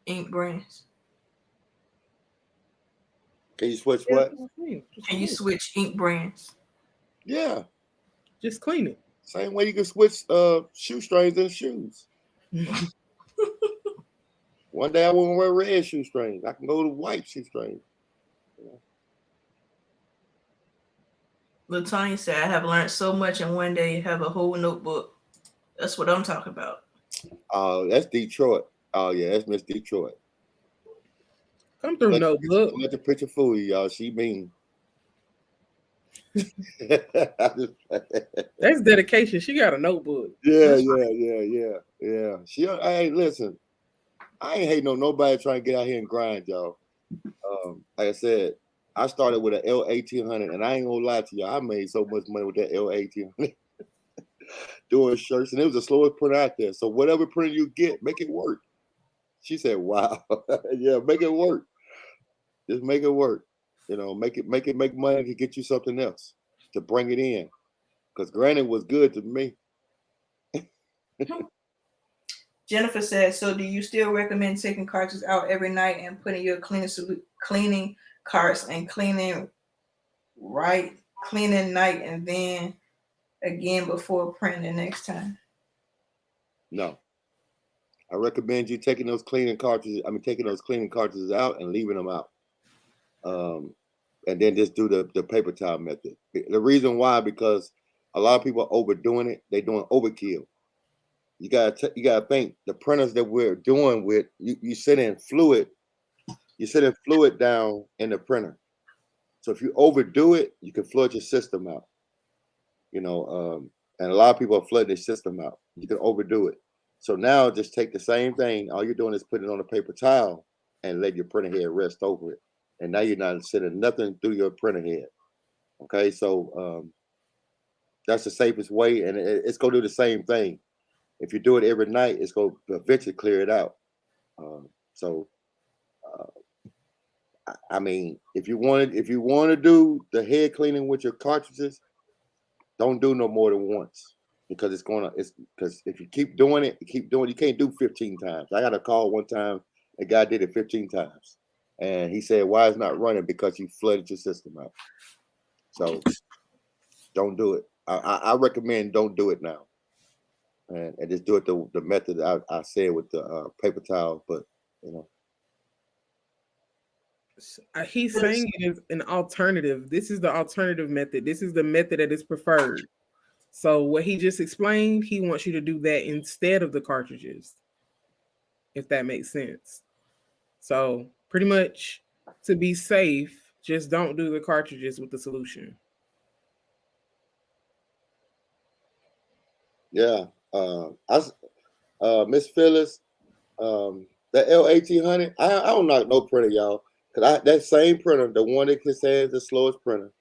C: ink brands?
A: Can you switch what?
C: Can you switch ink brands?
A: Yeah.
B: Just clean it.
A: Same way you can switch shoestrings and shoes. One day I want to wear red shoestrings. I can go to white shoestrings.
C: Latanya said, I have learned so much in one day, have a whole notebook. That's what I'm talking about.
A: Oh, that's Detroit. Oh, yeah, that's Miss Detroit.
B: Come through notebook.
A: Let the picture fool you, y'all. She mean.
B: That's dedication. She got a notebook.
A: Yeah. Hey, listen, I ain't hating on nobody trying to get out here and grind, y'all. Like I said, I started with an L1800, and I ain't gonna lie to y'all, I made so much money with that L1800 doing shirts, and it was the slowest printer out there. So whatever printer you get, make it work. She said, "Wow, yeah, make it work. Just make it work. You know, make money to get you something else to bring it in." Because granted was good to me.
C: Jennifer says, so do you still recommend taking cartridges out every night and putting your cleaning carts and cleaning night and then again before printing the next time?
A: No. I recommend you taking those cleaning cartridges out and leaving them out. And then just do the paper towel method. The reason why, because a lot of people are overdoing it. They're doing overkill. You gotta think the printers that we're doing with you sit in fluid down in the printer. So if you overdo it, you can flood your system out. You know, and a lot of people are flooding their system out. You can overdo it. So now just take the same thing. All you're doing is putting it on a paper towel and let your printer head rest over it. And now you're not sending nothing through your printer head. Okay, so that's the safest way, and it's gonna do the same thing. If you do it every night, it's gonna eventually clear it out. I mean, if you want to do the head cleaning with your cartridges, don't do no more than once, because because if you keep doing it, you can't do 15 times. I got a call one time, a guy did it 15 times, and he said, "Why it's not running?" Because you flooded your system out. So don't do it. I recommend don't do it now, and just do it the method I said with the paper towel. But you know,
B: He's saying it is an alternative. This is the alternative method. This is the method that is preferred. So what he just explained, he wants you to do that instead of the cartridges, if that makes sense. So pretty much, to be safe, just don't do the cartridges with the solution.
A: yeah. Miss Phyllis, that L1800, I don't knock no printer, y'all, because that same printer, the one that can say is the slowest printer,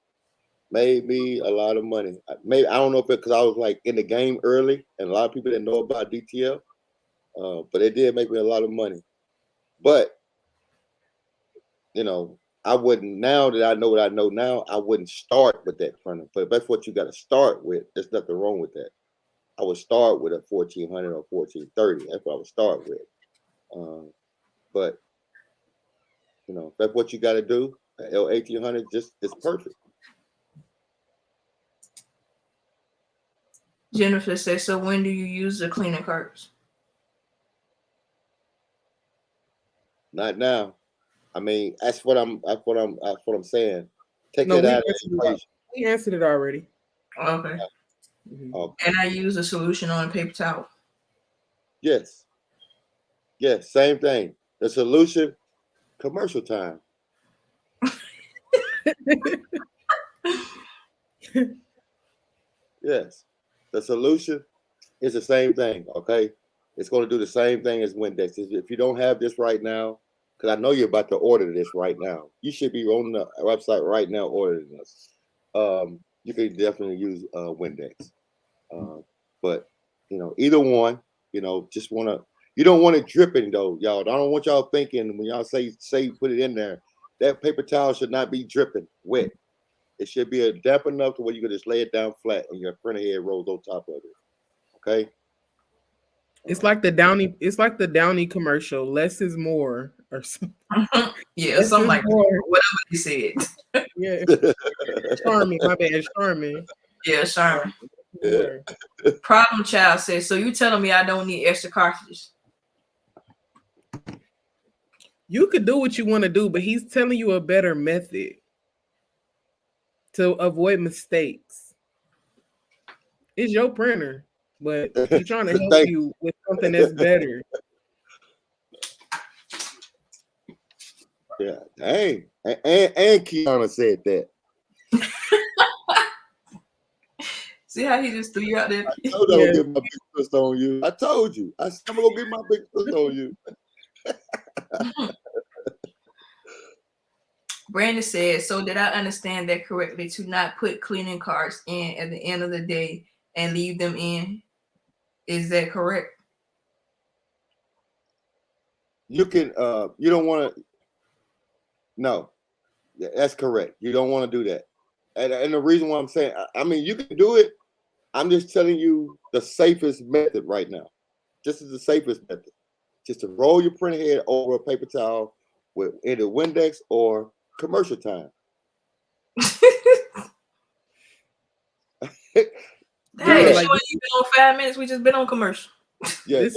A: made me a lot of money. Maybe I don't know if it's because I was like in the game early, and a lot of people didn't know about DTF, but it did make me a lot of money. But you know, I wouldn't, now that I know what I know now, I wouldn't start with that printer. But that's what you got to start with. There's nothing wrong with that. I would start with a 1400 or 1430. That's what I would start with. But you know, that's what you got to do. L1800 just is perfect.
C: Jennifer says, so when do you use the cleaning carts?
A: Not now. I mean, that's what I'm saying. Take
B: No,
A: that out of the equation.
B: we answered it already.
C: Okay.
A: Okay.
C: And I use a solution on a paper towel.
A: Yes. Yes, same thing. The solution, commercial time. Yes. The solution is the same thing, okay? It's going to do the same thing as Windex. If you don't have this right now, because I know you're about to order this right now, you should be on the website right now ordering this. You can definitely use Windex. But, you know, either one, you know, just want to, you don't want it dripping though, y'all. I don't want y'all thinking when y'all say put it in there, that paper towel should not be dripping wet. It should be damp enough to where you can just lay it down flat and your printer head rolls on top of it. Okay.
B: It's like the Downy commercial. Less is more, or something.
C: Yeah,
B: Less
C: something like
B: more.
C: that. Whatever he said.
B: Yeah. Charming. My bad. Charming.
C: Yeah, Charmin.
A: Yeah.
C: Problem Child says, so you telling me I don't need extra cartridges?
B: You could do what you want to do, but he's telling you a better method to avoid mistakes. It's your printer, but he's trying to help you with something that's better.
A: Yeah, dang. And Kiana said that.
C: See how he just threw you out there?
A: I told you I'm gonna get my big twist on you. I told you. I said I'm gonna get my big twist on you.
C: Brandon said, so did I understand that correctly to not put cleaning carts in at the end of the day and leave them in? Is that correct?
A: You can you don't want to. No, that's correct. You don't want to do that. And the reason why I'm saying, I mean, you can do it. I'm just telling you the safest method right now. This is the safest method. Just to roll your printer head over a paper towel with either Windex or commercial time.
C: Hey,
B: like,
C: sure you've been on 5 minutes. We just been on commercial.
A: Yeah.
B: This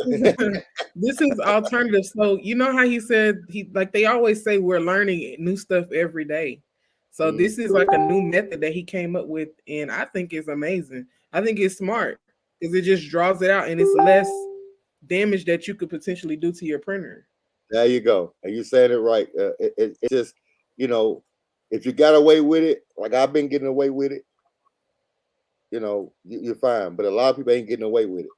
B: is alternative. So you know how he said they always say we're learning new stuff every day. So this is like a new method that he came up with, and I think it's amazing. I think it's smart because it just draws it out and it's less damage that you could potentially do to your printer.
A: There you go. And you said it right. It's just, you know, if you got away with it, like I've been getting away with it, you know, you're fine. But a lot of people ain't getting away with it.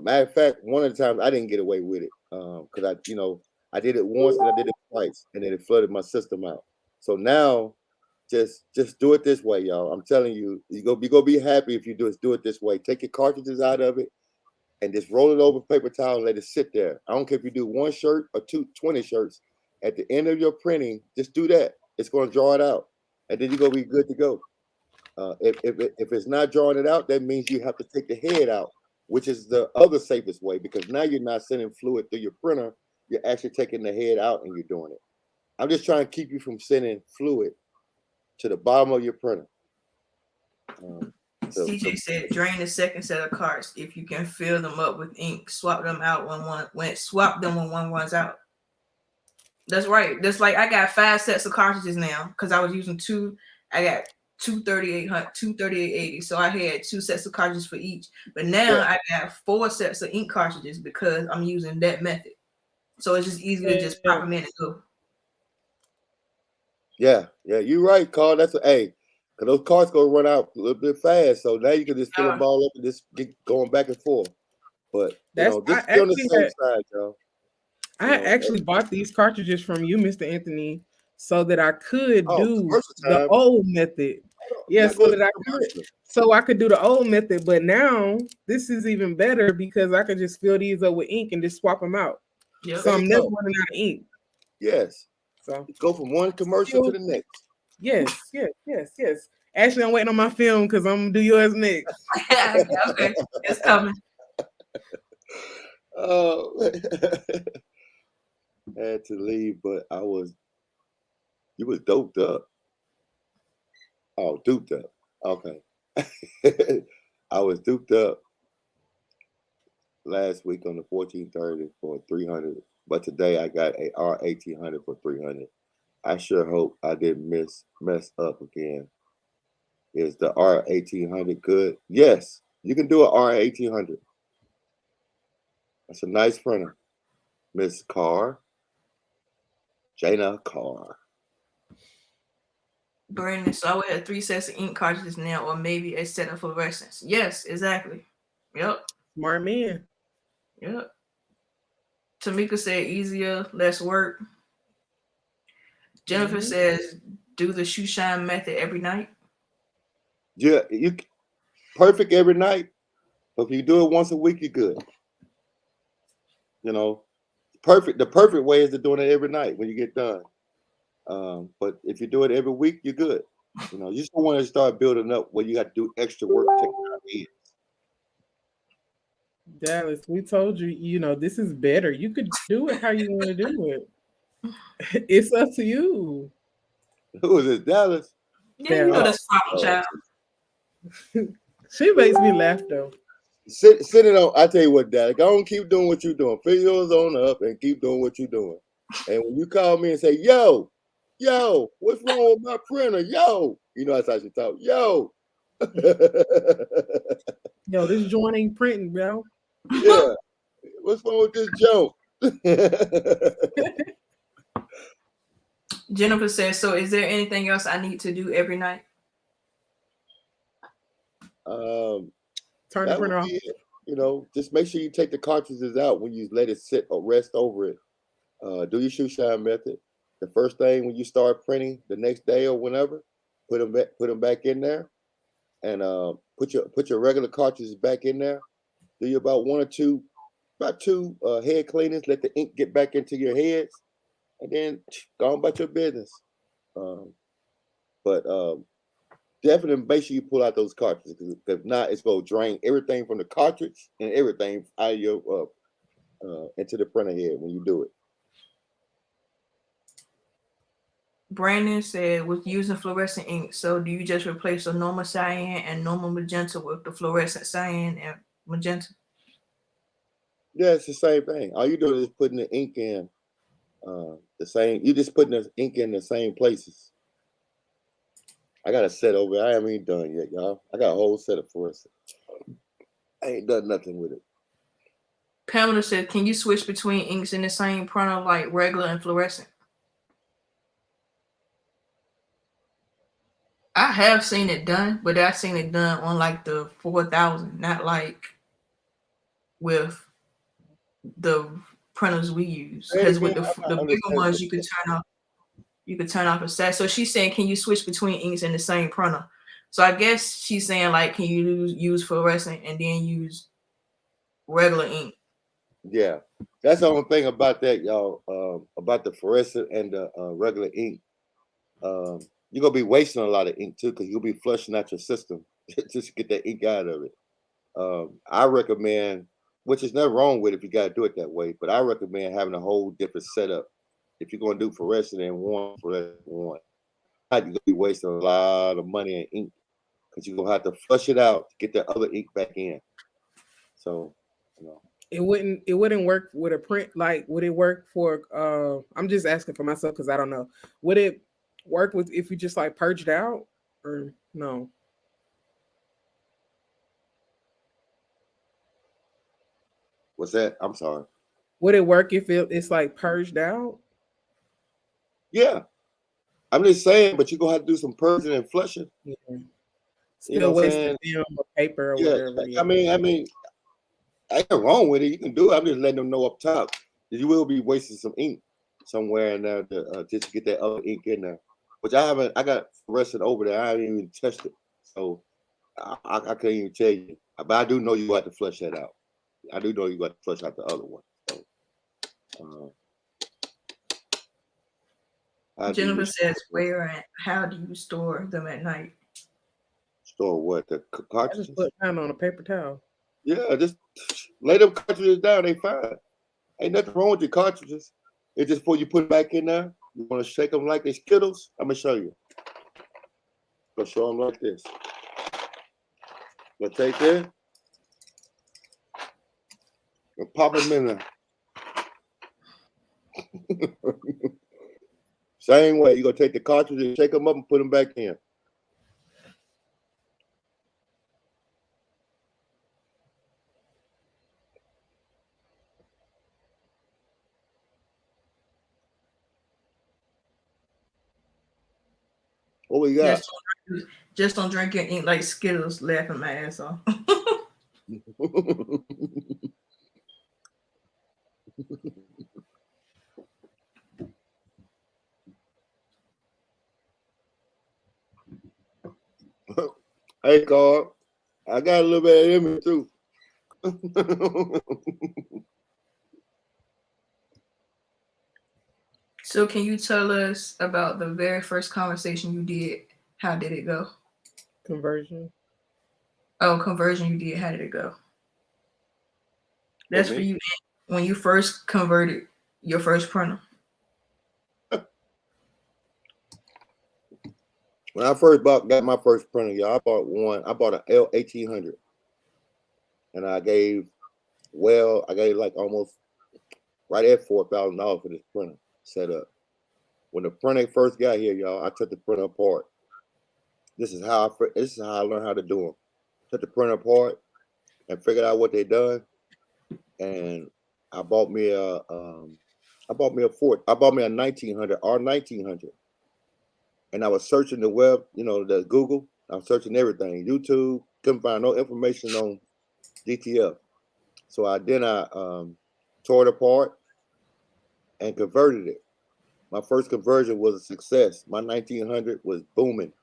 A: Matter of fact, one of the times I didn't get away with it because I did it once and I did it twice, and then it flooded my system out. So now, just do it this way, y'all. I'm telling you, you're gonna be happy if you do it this way. Take your cartridges out of it and just roll it over paper towel and let it sit there. I don't care if you do one shirt or 20 shirts. At the end of your printing, just do that. It's gonna draw it out, and then you're gonna be good to go. If it's not drawing it out, that means you have to take the head out, which is the other safest way, because now you're not sending fluid through your printer. You're actually taking the head out and you're doing it. I'm just trying to keep you from sending fluid to the bottom of your printer.
C: CJ said, drain the second set of carts. If you can fill them up with ink, swap them out when one runs out. That's right. That's like I got 5 sets of cartridges now because I was using 2. I got 23880. So I had 2 sets of cartridges for each. But now I got 4 sets of ink cartridges because I'm using that method. So it's just easy to just pop them in and go.
A: Yeah, you're right, Carl. That's because those carts go run out a little bit fast. So now you can just fill them all up and just get going back and forth. But just be on the safe side, y'all.
B: I actually bought these cartridges from you, Mr. Anthony, so that I could do the old method. Yeah, so I could do the old method. But now this is even better because I could just fill these up with ink and just swap them out. Yep. So I'm never running out of ink.
A: Yes. So go from one commercial to the next.
B: Yes. Actually, I'm waiting on my film because I'm gonna do yours next.
C: Okay, it's coming.
A: I had to leave, but you was doped up. Oh, duped up. Okay. I was duped up last week on the 1430 for 300, but today I got a R1800 for 300. I sure hope I didn't mess up again. Is the R1800 good? Yes, you can do an R1800. That's a nice printer. Miss Jana Carr.
C: Brandon, so I would have 3 sets of ink cartridges now, or maybe a set of fluorescents. Yes, exactly. Yep.
B: Smart man.
C: Yep. Tamika said easier, less work. Jennifer says do the Shoeshine method every night.
A: Yeah, you perfect every night. But if you do it once a week, you're good. You know, the perfect way is to doing it every night when you get done. But if you do it every week, you're good. You know, you just don't want to start building up where you got to do extra work to take out the ends.
B: Dallas, we told you, this is better. You could do it how you want to do it. It's up to you.
A: Who is it, Dallas?
C: Yeah, you know that's problem child.
B: She makes me laugh though.
A: Sit it on. I tell you what, Dallas, go on, keep doing what you're doing. Fill yours on up and keep doing what you're doing. And when you call me and say, yo, what's wrong with my printer? Yo, that's how she talk. Yo.
B: Yo, this joint ain't printing, bro.
A: Yeah. What's wrong with this joke?
C: Jennifer says, so is there anything else I need to do every night?
B: Turn the
A: That would
B: printer off.
A: be it. You know, just make sure you take the cartridges out when you let it sit or rest over it. Do your shoeshine method. The first thing when you start printing the next day or whenever, put them back in there, and put your regular cartridges back in there. Do you about two head cleanings. Let the ink get back into your heads, and then go on about your business. But definitely make sure you pull out those cartridges, because if not, it's going to drain everything from the cartridge and everything out of your into the printer head when you do it.
C: Brandon said, with using fluorescent ink, so do you just replace the normal cyan and normal magenta with the fluorescent cyan and magenta?
A: Yeah, it's the same thing. All you do is putting the ink in the same. You just putting the ink in the same places. I got a set over there. I haven't even done yet, y'all. I got a whole set of fluorescent. I ain't done nothing with it.
C: Pamela said, can you switch between inks in the same printer like regular and fluorescent? I have seen it done, but I've seen it done on like the 4000, not like with the printers we use. Because with the bigger ones, you can turn off a set. So she's saying, can you switch between inks in the same printer? So I guess she's saying, like, can you use fluorescent and then use regular ink?
A: Yeah, that's the only thing about that, y'all. About the fluorescent and the regular ink. You're gonna be wasting a lot of ink too, because you'll be flushing out your system just to get that ink out of it. I recommend, which is nothing wrong with it if you gotta do it that way, but I recommend having a whole different setup. If you're gonna do fluorescent and fluorescent one, you're gonna be wasting a lot of money and ink, because you're gonna have to flush it out to get the other ink back in. So, you know.
B: It wouldn't work with a print. Like, would it work for I'm just asking for myself because I don't know. Would it work with if you just like purged out, or no?
A: What's that? I'm sorry.
B: Would it work if it's like purged out?
A: Yeah. I'm just saying, but you're gonna have to do some purging and flushing.
B: Yeah. Still
A: You know what I'm
B: wasting
A: saying?
B: film or paper or
A: Yeah.
B: whatever. Yeah.
A: I mean, ain't nothing wrong with it. You can do it. I'm just letting them know up top that you will be wasting some ink somewhere in there just to get that other ink in there. Which I haven't. I got fluorescent over there. I haven't even touched it, so I can't even tell you. But I do know you have to flush that out. I do know you got to flush out the other one. So,
C: Jennifer says, where and how do you store them at night?
A: Store what? The
B: I
A: cartridges?
B: just put down on a paper towel.
A: Yeah, just lay them cartridges down. They fine. Ain't nothing wrong with your cartridges. It's just before you put it back in there, you want to shake them like they Skittles. I'm gonna show you. Gonna show them like this. Gonna take that and pop them in there. Same way. You're gonna take the cartridges, shake them up, and put them back in. What we got?
C: Just don't drink your ink like Skittles, laughing my ass off.
A: Hey, Carl, I got a little bit of image too.
C: So can you tell us about the very first conversation you did? How did it go?
B: Conversion.
C: Oh, conversion you did. How did it go? That's for you when you first converted your first printer.
A: When I first got my first printer, y'all, I bought an L1800, and I gave like almost right at $4,000 for this printer set up. When the printer first got here, y'all, I took the printer apart. This is how I learned how to do them. Took the printer apart and figured out what they done, and I bought me a 1900 R1900. And I was searching the web, the Google. I was searching everything, YouTube, couldn't find no information on DTF. So I tore it apart and converted it. My first conversion was a success. My 1900 was booming.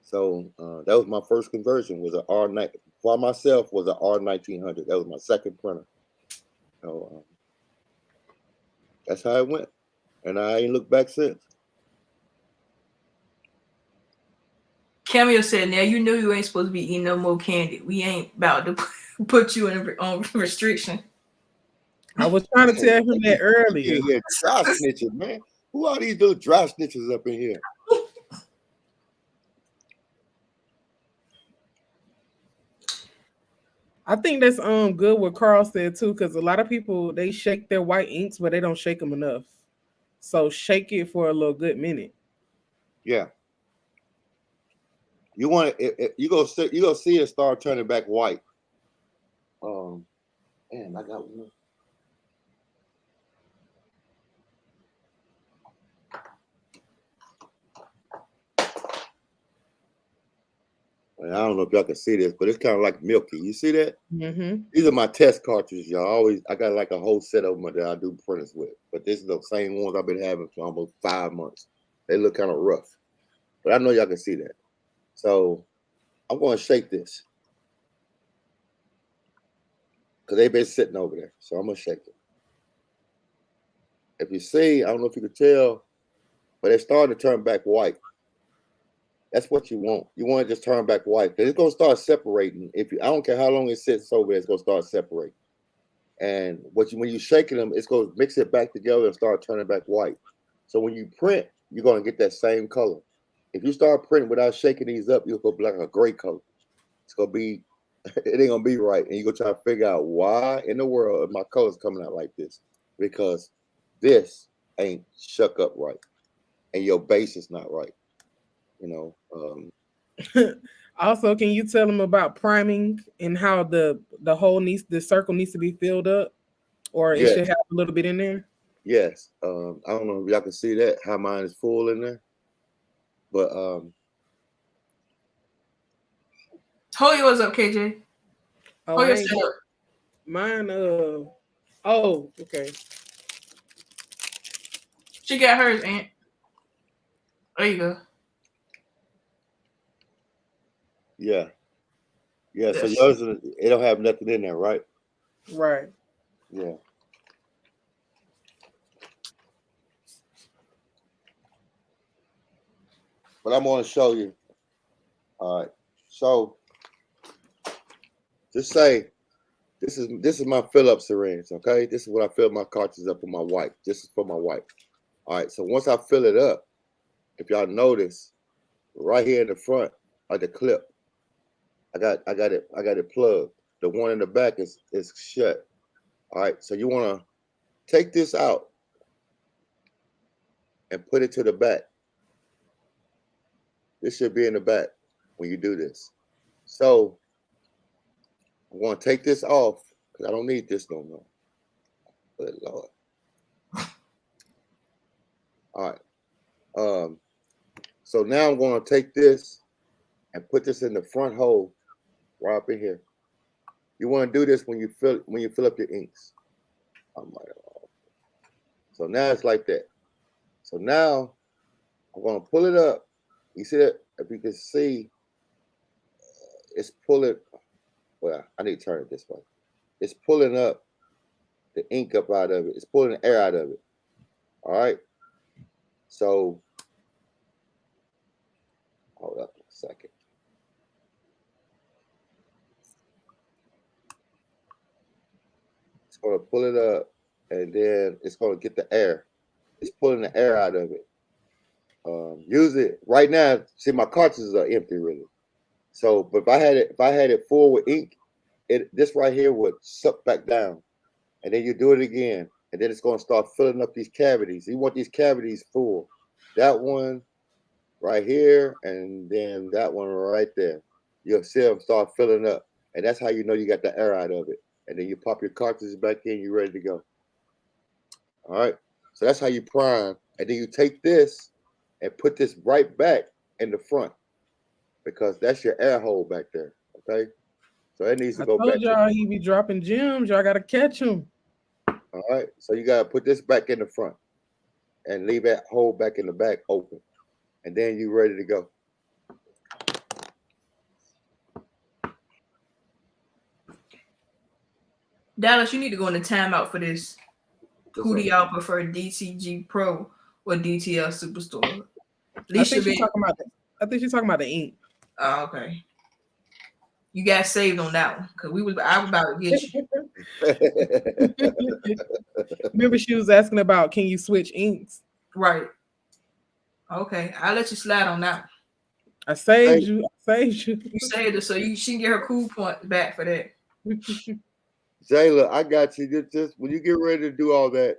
A: So that was my first conversion. Was an R9 for myself. Was an R1900. That was my second printer. So that's how it went, and I ain't looked back since.
C: Cameo said, "Now you know you ain't supposed to be eating no more candy. We ain't about to put you on restriction."
B: I was trying to tell him that earlier.
A: Yeah, dry snitching, man. Who are these little dry snitches up in here?
B: I think that's good what Carl said too, because a lot of people they shake their white inks, but they don't shake them enough. So shake it for a little good minute.
A: Yeah. You want it? You go see it start turning back white. Man, I got one. I don't know if y'all can see this, but it's kind of like milky. You see that?
B: Mm-hmm.
A: These are my test cartridges, y'all. I got like a whole set of them that I do printers with. But this is the same ones I've been having for almost 5 months. They look kind of rough, but I know y'all can see that. So I'm going to shake this because they've been sitting over there. So I'm going to shake it. If you see, I don't know if you can tell, but it's starting to turn back white. That's what you want. You want to just turn back white because it's going to start separating. I don't care how long it sits over there, it's going to start separating. And when you're shaking them, it's going to mix it back together and start turning back white. So when you print, you're going to get that same color. If you start printing without shaking these up, you'll go like a gray color. It's going to be, it ain't going to be right. And you're going to try to figure out why in the world are my colors coming out like this? Because this ain't shook up right. And your base is not right. You know,
B: Also, can you tell them about priming and how the circle needs to be filled up, or it should have a little bit in there?
A: Yes. I don't know if y'all can see that, how mine is full in there. But
C: hold yours up, KJ.
B: Hold yours up. Mine oh, okay.
C: She got hers, Aunt. There you go.
A: Yeah. Yeah, so yours, it don't have nothing in there, right?
B: Right.
A: Yeah. But I'm going to show you. All right. So just say this is my fill-up syringe, okay? This is what I fill my cartridges up with my wipe. This is for my wipe. All right. So once I fill it up, if y'all notice, right here in the front of the clip, I got it plugged. The one in the back is shut. All right. So you want to take this out and put it to the back. This should be in the back when you do this. So I'm going to take this off because I don't need this no more. Good Lord. All right. So now I'm going to take this and put this in the front hole right up in here. You want to do this when you fill up your inks. So now it's like that. So now I'm going to pull it up. You see that? If you can see, it's pulling. Well, I need to turn it this way. It's pulling up the ink up out of it. It's pulling the air out of it. All right. So hold up a second. It's going to pull it up, and then it's going to get the air. It's pulling the air out of it. Use it right now. See, my cartridges are empty, really. So, but if I had it full with ink, this right here would suck back down, and then you do it again, and then it's going to start filling up these cavities. You want these cavities full. That one right here, and then that one right there. You'll see them start filling up, and that's how you know you got the air out of it. And then you pop your cartridges back in, you're ready to go. All right. So that's how you prime, and then you take this and put this right back in the front because that's your air hole back there. Okay, so that needs to
B: I
A: go
B: told
A: back.
B: y'all he be dropping gems. Y'all gotta catch him.
A: All right, so you gotta put this back in the front and leave that hole back in the back open, and then you ready to go.
C: Dallas, you need to go in the timeout for this. Who do y'all prefer, DCG Pro or DTF Superstore?
B: I think she's talking about the ink.
C: Oh, okay. You got saved on that one because I was about to get you.
B: Remember, she was asking about can you switch inks?
C: Right. Okay, I'll let you slide on that.
B: I saved you.
C: You saved her, so she can get her cool point back for that.
A: Jayla, I got you. Just when you get ready to do all that,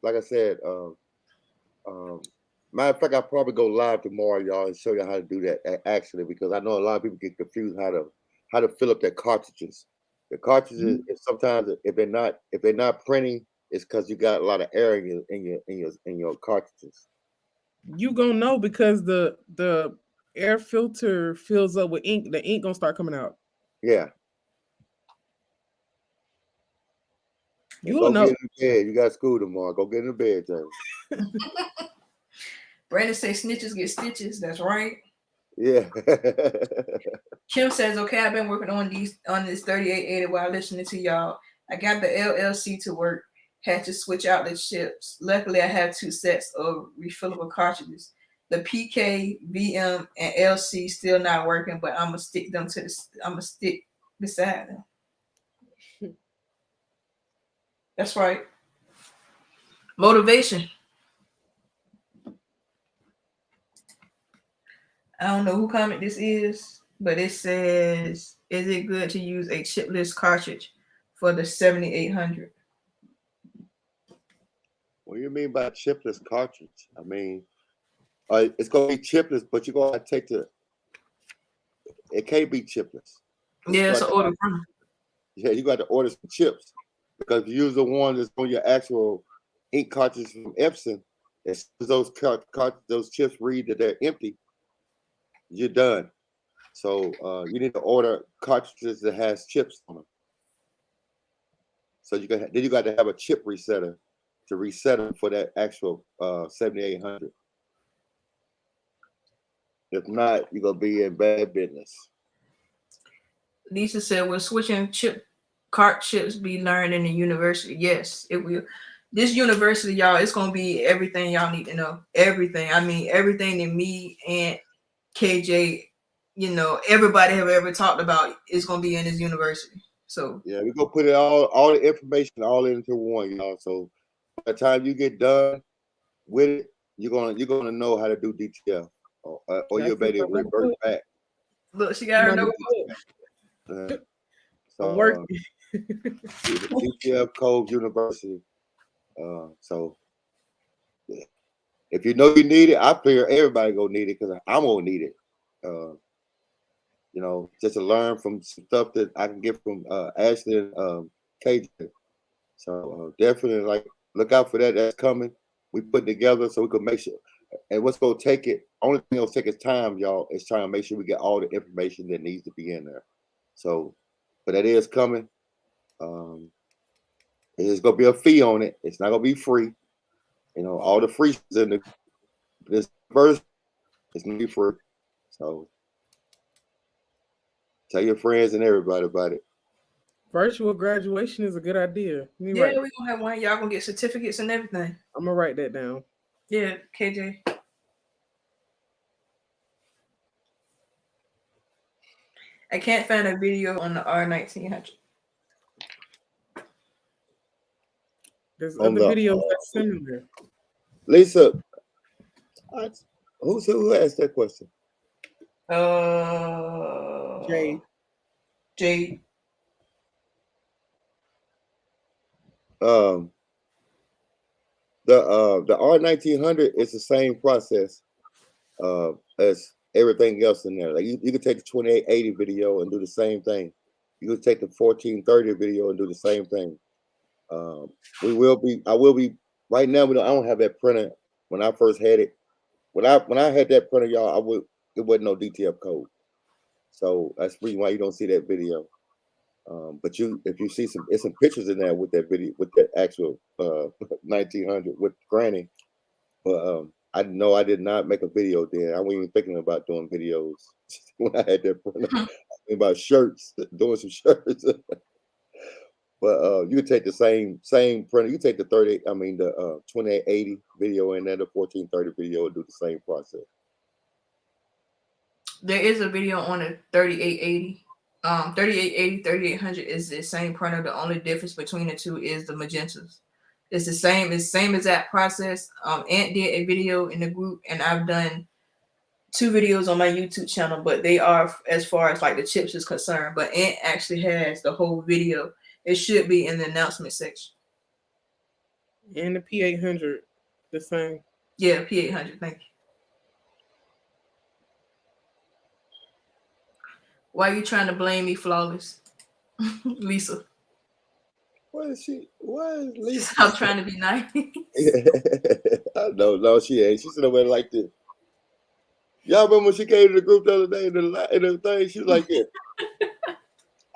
A: like I said, matter of fact, I'll probably go live tomorrow, y'all, and show you how to do that actually, because I know a lot of people get confused how to fill up their cartridges. The cartridges, sometimes if they're not printing, it's because you got a lot of air in your cartridges.
B: You gonna know because the air filter fills up with ink. The ink gonna start coming out.
A: Yeah.
B: You'll know.
A: Get in bed. You got school tomorrow. Go get in the bed, Jay.
C: Brandon say snitches get stitches. That's right.
A: Yeah.
C: Kim says, okay, I've been working on this 3880 while listening to y'all. I got the LLC to work. Had to switch out the chips. Luckily, I have 2 sets of refillable cartridges. The PK, VM, and LC still not working, but I'm gonna stick beside them. That's right. Motivation. I don't know who comment this is, but it says, is it good to use a chipless cartridge for the 7800?
A: What do you mean by chipless cartridge? I mean, it's going to be chipless, but you're going to take it can't be chipless.
C: Yeah, it's an order.
A: Yeah, you got to order some chips, because if you use the one that's on your actual ink cartridge from Epson, as soon as those chips read that they're empty, you're done. So you need to order cartridges that has chips on them. So you got to have a chip resetter to reset them for that actual 7800. If not, you're gonna be in bad business.
C: Lisa said, "Will switching cart chips be learned in the university?" Yes, it will. This university, y'all, it's gonna be everything y'all need to know. Everything. I mean, everything that me and KJ, everybody have ever talked about is gonna be in this university. So
A: yeah, we're gonna put it all the information all into one, y'all. So by the time you get done with it, you're gonna know how to do DTF, or you'll be able to revert back.
C: Look, she got her
B: notebook.
A: So
B: working.
A: DTF Cove University. So yeah. If you know you need it, I figure everybody gonna need it, because I'm gonna need it. Just to learn from some stuff that I can get from Ashley and KJ. So definitely look out for that. That's coming. We put together so we can make sure. And what's gonna take it? Only thing that'll take us time, y'all, is trying to make sure we get all the information that needs to be in there. So, but that is coming. There's gonna be a fee on it. It's not gonna be free. All the free in this verse is gonna be free. So tell your friends and everybody about it.
B: Virtual graduation is a good idea.
C: We're gonna have one. Y'all gonna get certificates and everything.
B: I'm gonna write that down.
C: Yeah, KJ. I can't find a video on the R1900.
B: There's other videos that's similar.
A: Lisa, who asked that question?
C: Jay.
A: The R1900 is the same process as everything else in there. Like you could take the 2880 video and do the same thing. You could take the 1430 video and do the same thing. I will be right now. I don't have that printer. When I first had it, when I had that printer, y'all, it wasn't no DTF code. So that's the reason why you don't see that video. But if you see it's some pictures in there with that video, with that actual 1900 with Granny. But I know I did not make a video then. I wasn't even thinking about doing videos when I had that printer. Thinking about shirts, doing some shirts. But you could take the same printer. You take the 2880 video and then the 1430 video and do the same process.
C: There is a video on a 3880. 3880, 3800 is the same printer. The only difference between the two is the magentas. It's the same exact process. Ant did a video in the group, and I've done 2 videos on my YouTube channel, but they are as far as like the chips is concerned. But Ant actually has the whole video. It should be in the announcement section.
B: And the P800, the same.
C: Yeah, P800. Thank you. Why are you trying to blame me, Flawless? Lisa.
A: What is Lisa?
C: I'm trying to be nice.
A: No, she ain't. She's sitting over there like this. Y'all remember when she came to the group the other day in the thing? She was like this.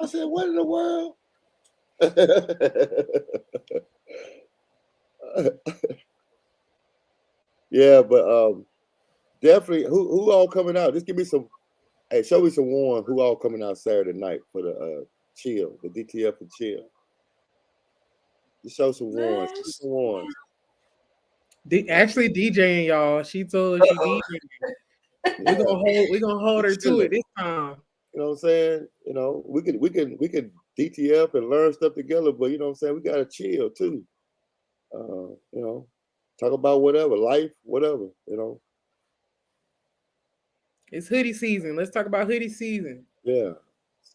A: I said, what in the world? Yeah, but definitely who all coming out? Just give me some. Hey, show me some one who all coming out Saturday night for the chill, the DTF and chill. Just show some ones. Show some ones.
B: Actually DJing, y'all. She told us she DJing. We're gonna hold her to it this time.
A: You know what I'm saying? You know, we could DTF and learn stuff together, but you know what I'm saying, we gotta chill too. You know, talk about whatever, life, whatever, you know.
B: It's hoodie season. Let's talk about hoodie season.
A: Yeah.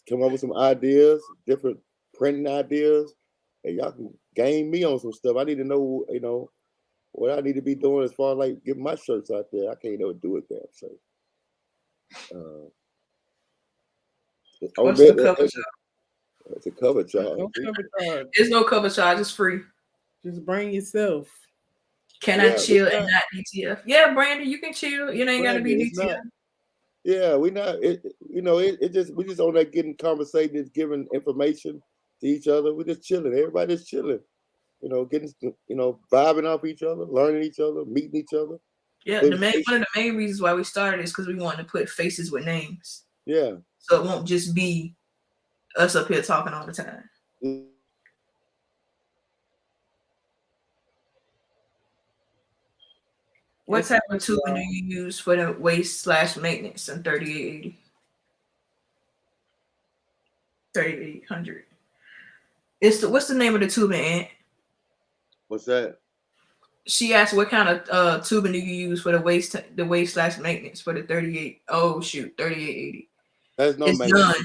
A: Come up with some ideas, different printing ideas. And y'all can game me on some stuff. I need to know, you know, what I need to be doing as far as like getting my shirts out there. I can't ever do it damn shirt.
C: What's the cover charge?
A: It's a cover charge.
B: No cover charge.
C: There's no cover charge. It's free.
B: Just bring yourself.
C: Can I chill and not DTF? Yeah, Brandon, you can chill. You ain't gotta be DTF.
A: Yeah, we not. We just on that getting conversations, giving information to each other. We're just chilling. Everybody's chilling. You know, getting, you know, vibing off each other, learning each other, meeting each other.
C: Yeah, one of the main reasons why we started is because we wanted to put faces with names.
A: Yeah.
C: So it won't just be us up here talking all the time. What type of tubing do you use for the waste/maintenance in 3880? 3800. What's the name of the tubing, Ant?
A: What's that?
C: She asked what kind of tubing do you use for the waste/maintenance for the 3880.
A: That's no
C: it's
A: maintenance.
C: None.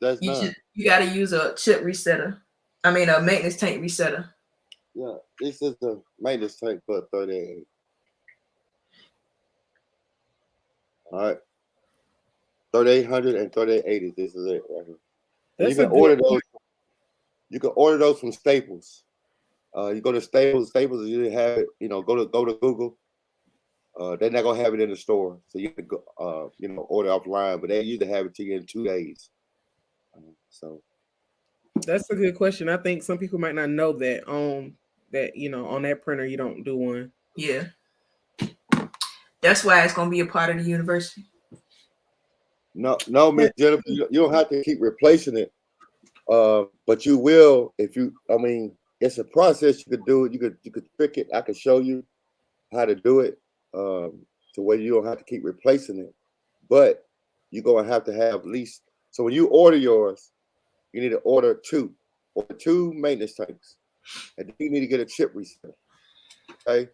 A: That's none.
C: You got to use a chip resetter. I mean a maintenance tank resetter.
A: Yeah, this is the maintenance tank for 3880. All right, 3800 and 3880. This is it right here. You can order those. You can order those from Staples. You go to Staples. Staples usually have it. You know, go to Google. They're not gonna have it in the store, so you can go. You know, order offline, but they usually have it to you in 2 days. So
B: that's a good question. I think some people might not know that on that printer you don't do one.
C: Yeah. That's why it's gonna be a part of the university.
A: No, Miss Jennifer, you don't have to keep replacing it, but you will if you. I mean, it's a process. You could do it. You could trick it. I could show you how to do it to where you don't have to keep replacing it, but you're gonna have to have at least. So when you order yours, you need to order two maintenance tanks, and then you need to get a chip reset. Okay.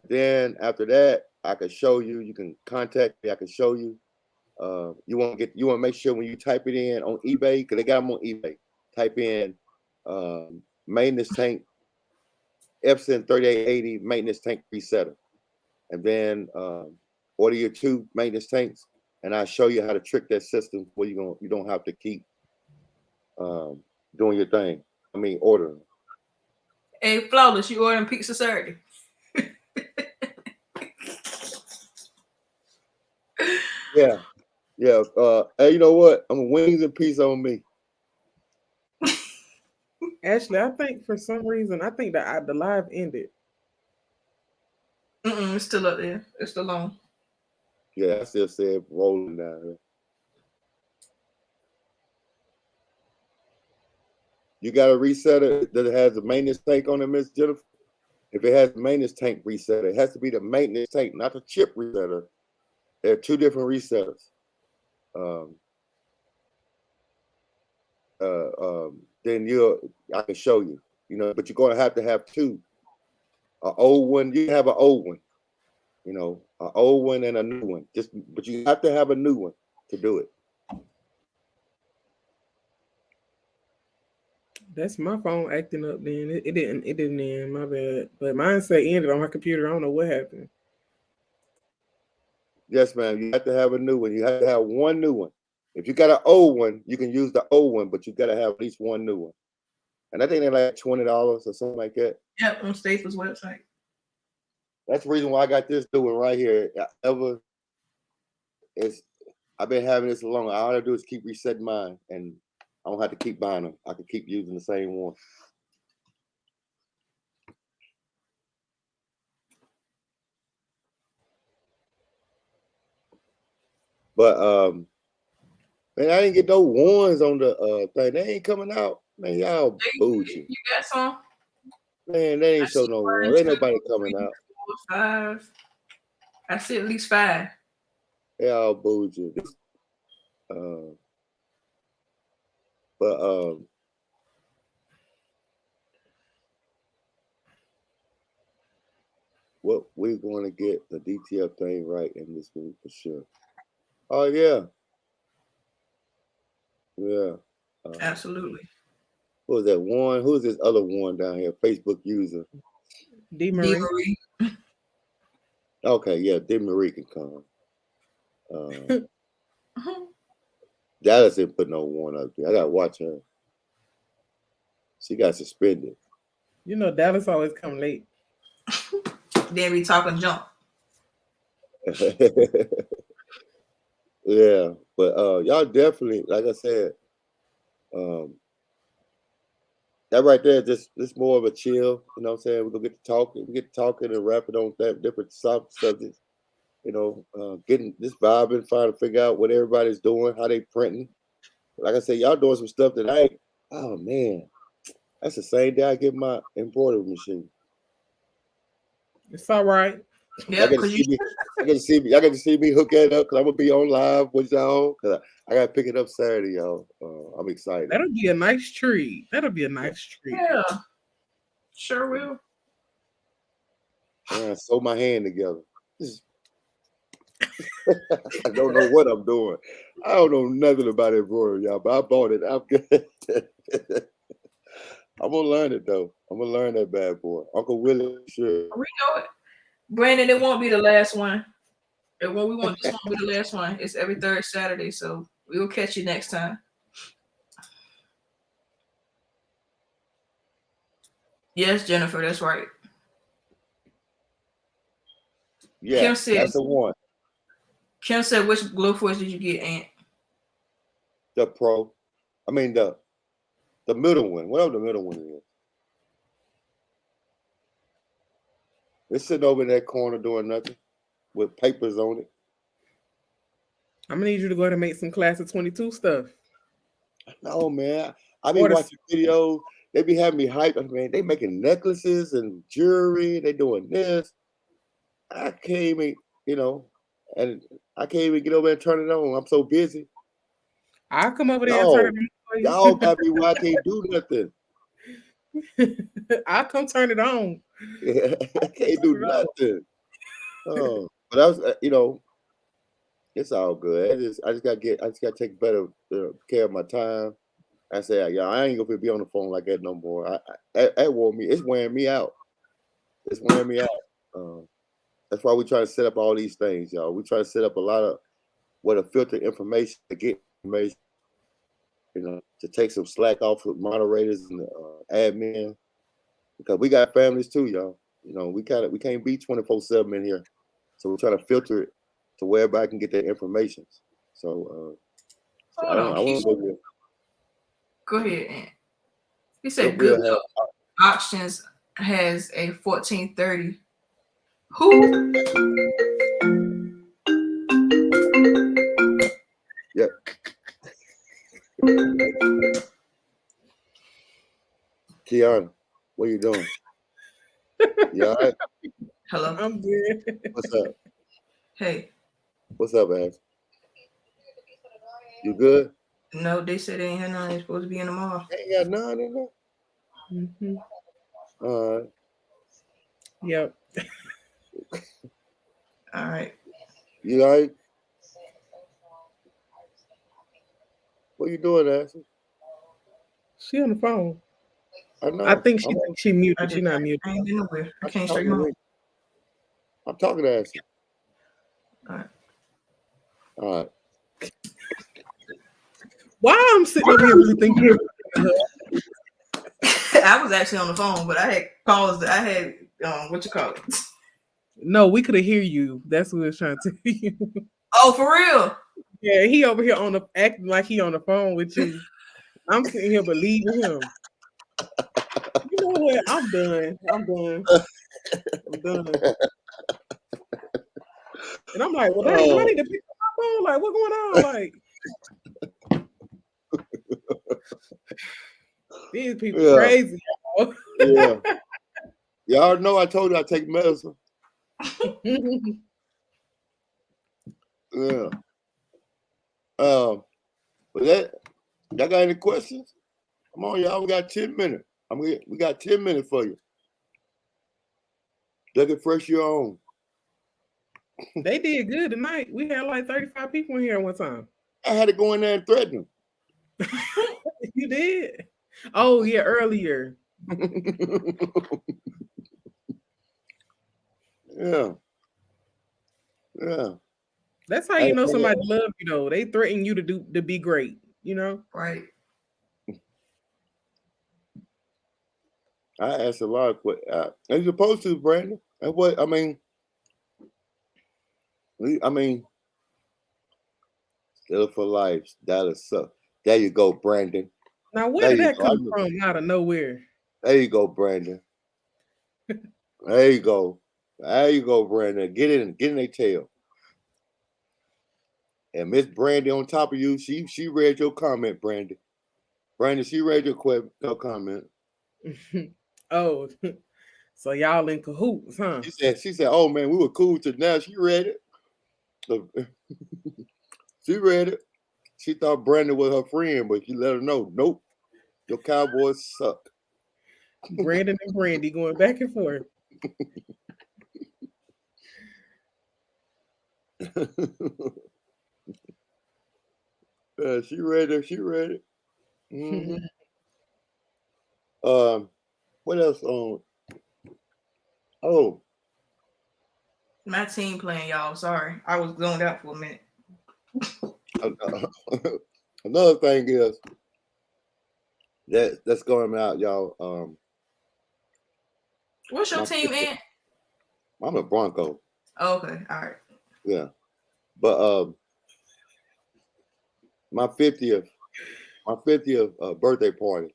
A: Then after that, I can show you. You can contact me. I can show you. You want to make sure when you type it in on eBay, because they got them on eBay. Type in maintenance tank Epson 3880 maintenance tank resetter, and then order your 2 maintenance tanks, and I'll show you how to trick that system where you don't have to keep doing your thing. I mean, ordering.
C: Hey, Flawless, you ordering pizza Saturday?
A: Yeah. Yeah. Hey, you know what? I'm wings and peace on me.
B: Actually, I think for some reason, I think that the live ended.
C: It's still up there. It's still on.
A: Yeah, I still said rolling down here. You got a resetter that has a maintenance tank on it, Miss Jennifer? If it has a maintenance tank resetter, it has to be the maintenance tank, not the chip resetter. There are two different resetters. Then I can show you, but you're going to have two. An old one, you have an old one, an old one and a new one. But you have to have a new one to do it.
B: That's my phone acting up. Then it didn't end. My bad. But mine say ended on my computer. I don't know what happened.
A: Yes, ma'am. You have to have a new one. You have to have one new one. If you got an old one, you can use the old one, but you got to have at least one new one. And I think they're like $20 or something like that.
C: Yep, on Staples website.
A: That's the reason why I got this new one right here. I've been having this long. All I do is keep resetting mine, and I don't have to keep buying them. I can keep using the same one. But man, I didn't get no ones on the thing. They ain't coming out. Man, y'all bougie.
C: You got some?
A: Man, they ain't show no ones. Ain't nobody coming out.
C: 4, 5. I see at least 5.
A: Y'all bougie. But what we're going to get the DTF thing right in this week for sure. Oh yeah. Yeah.
C: Absolutely.
A: Who is that one? Who's this other one down here? Facebook user.
B: D. Marie.
A: Okay, yeah, D. Marie can come. Dallas didn't put no one up there. I gotta watch her. She got suspended.
B: Dallas always come late.
C: Then we talking junk.
A: Yeah, but y'all definitely, like I said, that right there, just more of a chill. You know what I'm saying? We're gonna get to talking. We get to talking and rapping on that different subjects. Getting this vibing, trying to figure out what everybody's doing, how they printing. Like I said, y'all doing some stuff that oh man, that's the same day I get my embroidery machine.
B: It's all right.
C: Yeah,
A: y'all get to see me hook that up because I'm gonna be on live with y'all. Cause I gotta pick it up Saturday, y'all. I'm excited.
B: That'll be a nice treat.
C: Yeah, sure will.
A: I sew my hand together. I don't know what I'm doing. I don't know nothing about embroidery, y'all, but I bought it. I'm good. I'm gonna learn it though. I'm gonna learn that bad boy. Uncle Willie, sure.
C: We know it. Brandon, it won't be the last one. We want this one to be the last one. It's every third Saturday, so we will catch you next time. Yes, Jennifer, that's right.
A: Yeah, Kim said, that's the one.
C: Kim said, which Glowforce did you get, Aunt?
A: The Pro. I mean the middle one. Whatever the middle one is. It's sitting over in that corner doing nothing with papers on it.
B: I'm gonna need you to go ahead and make some class of 22 stuff.
A: No, man. I be watching videos. They be having me hyped. Man, they making necklaces and jewelry. They doing this. I can't even, and I can't even get over there and turn it on. I'm so busy.
B: I'll come over there and turn it on for you.
A: Y'all got me where I can't do nothing.
B: I'll come turn it on.
A: I can't do nothing. Oh, but I was, it's all good. I just gotta take better care of my time. I said, I ain't gonna be on the phone like that no more. That wore me. It's wearing me out. It's wearing me out. That's why we try to set up all these things, y'all. We try to set up a lot of what to filter information to get information. To take some slack off of moderators and admin, because we got families too, y'all. We can't be 24/7 in here, so we're trying to filter it to where everybody can get their information. So
C: Hold on.
A: I want to go.
C: Go ahead, Aunt. He said
A: We'll
C: Goodwill Auctions has a 1430. Who?
A: Yep. Kiana, what are you doing? You all right?
C: Hello.
B: I'm good.
A: What's up?
C: Hey.
A: What's up, Ash? You good?
C: No, they said they ain't had none. They're supposed to be in tomorrow.
A: Ain't got none in there.
B: Mm-hmm.
A: All right.
B: Yep.
C: All right.
A: You all right? What you doing, Ashley?
B: She on the phone.
A: I know.
B: I think she
C: I
B: muted. She not muted.
C: ain't been nowhere. I can't straight
A: talking to
C: home.
A: me. I'm talking to Ashley.
C: All right.
A: All right.
B: Why I'm sitting over here really thinking?
C: I was actually on the phone, but I had paused. I had what you call it?
B: No, we could hear you. That's what we was trying to tell you.
C: Oh, for real?
B: Yeah, he over here on the acting like he on the phone with you. I'm sitting here believing him. You know what? I'm done. I'm done. And I'm like, well, dang, do I need to pick up my phone? Like, what's going on? Like, these people crazy. Y'all.
A: Yeah. Y'all know I told you I take medicine. Yeah. But y'all got any questions? Come on, y'all. We got 10 minutes. We got 10 minutes for you. Look at fresh your own.
B: They did good tonight. We had like 35 people in here at one time.
A: I had to go in there and threaten them.
B: You did? Oh, yeah, earlier.
A: Yeah. Yeah.
B: That's how you know somebody love you, though. They threaten you to be great, you know?
C: Right.
A: I asked a lot of questions. As opposed to, Brandon. And what I mean, still for life. That'll suck. There you go, Brandon.
B: Now, where did that come from out of nowhere?
A: There you go, Brandon. There you go. There you go, Brandon. Get in their tail. And Miss Brandy on top of you, she read your comment, Brandy. Brandon, she read your comment.
B: Oh, so y'all in cahoots, huh?
A: She said, oh man, we were cool till now. She read it. She read it. She thought Brandon was her friend, but she let her know, nope, your Cowboys suck.
B: Brandon and Brandy going back and forth.
A: She read it. She read it. Mm-hmm. What else? Oh,
C: my team playing, y'all. Sorry, I was zoned out for a minute.
A: Another thing is that's going out, y'all.
C: What's your team, Aunt?
A: I'm a Bronco.
C: Oh, okay, all right.
A: Yeah, but my 50th birthday party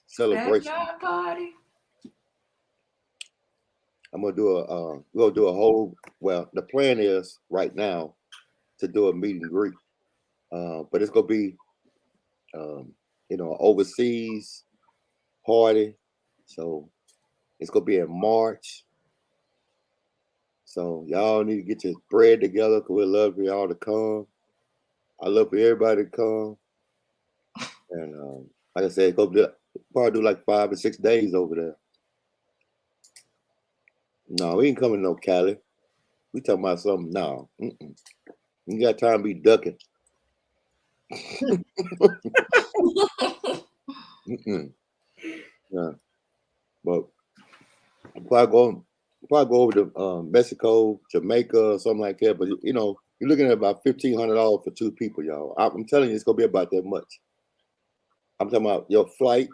A: celebration.
C: Backyard party.
A: I'm gonna do we'll do a whole. Well, the plan is right now to do a meet and greet, but it's gonna be, overseas party. So it's gonna be in March. So y'all need to get your bread together because we'd love for y'all to come. I love for everybody to come. And like I said, probably do like 5 or 6 days over there. No, we ain't coming to no Cali. We talking about something. No. You got time to be ducking. Yeah. But probably go over to Mexico, Jamaica, or something like that. But you're looking at about $1,500 for 2 people, y'all. I'm telling you, it's gonna be about that much. I'm talking about your flight,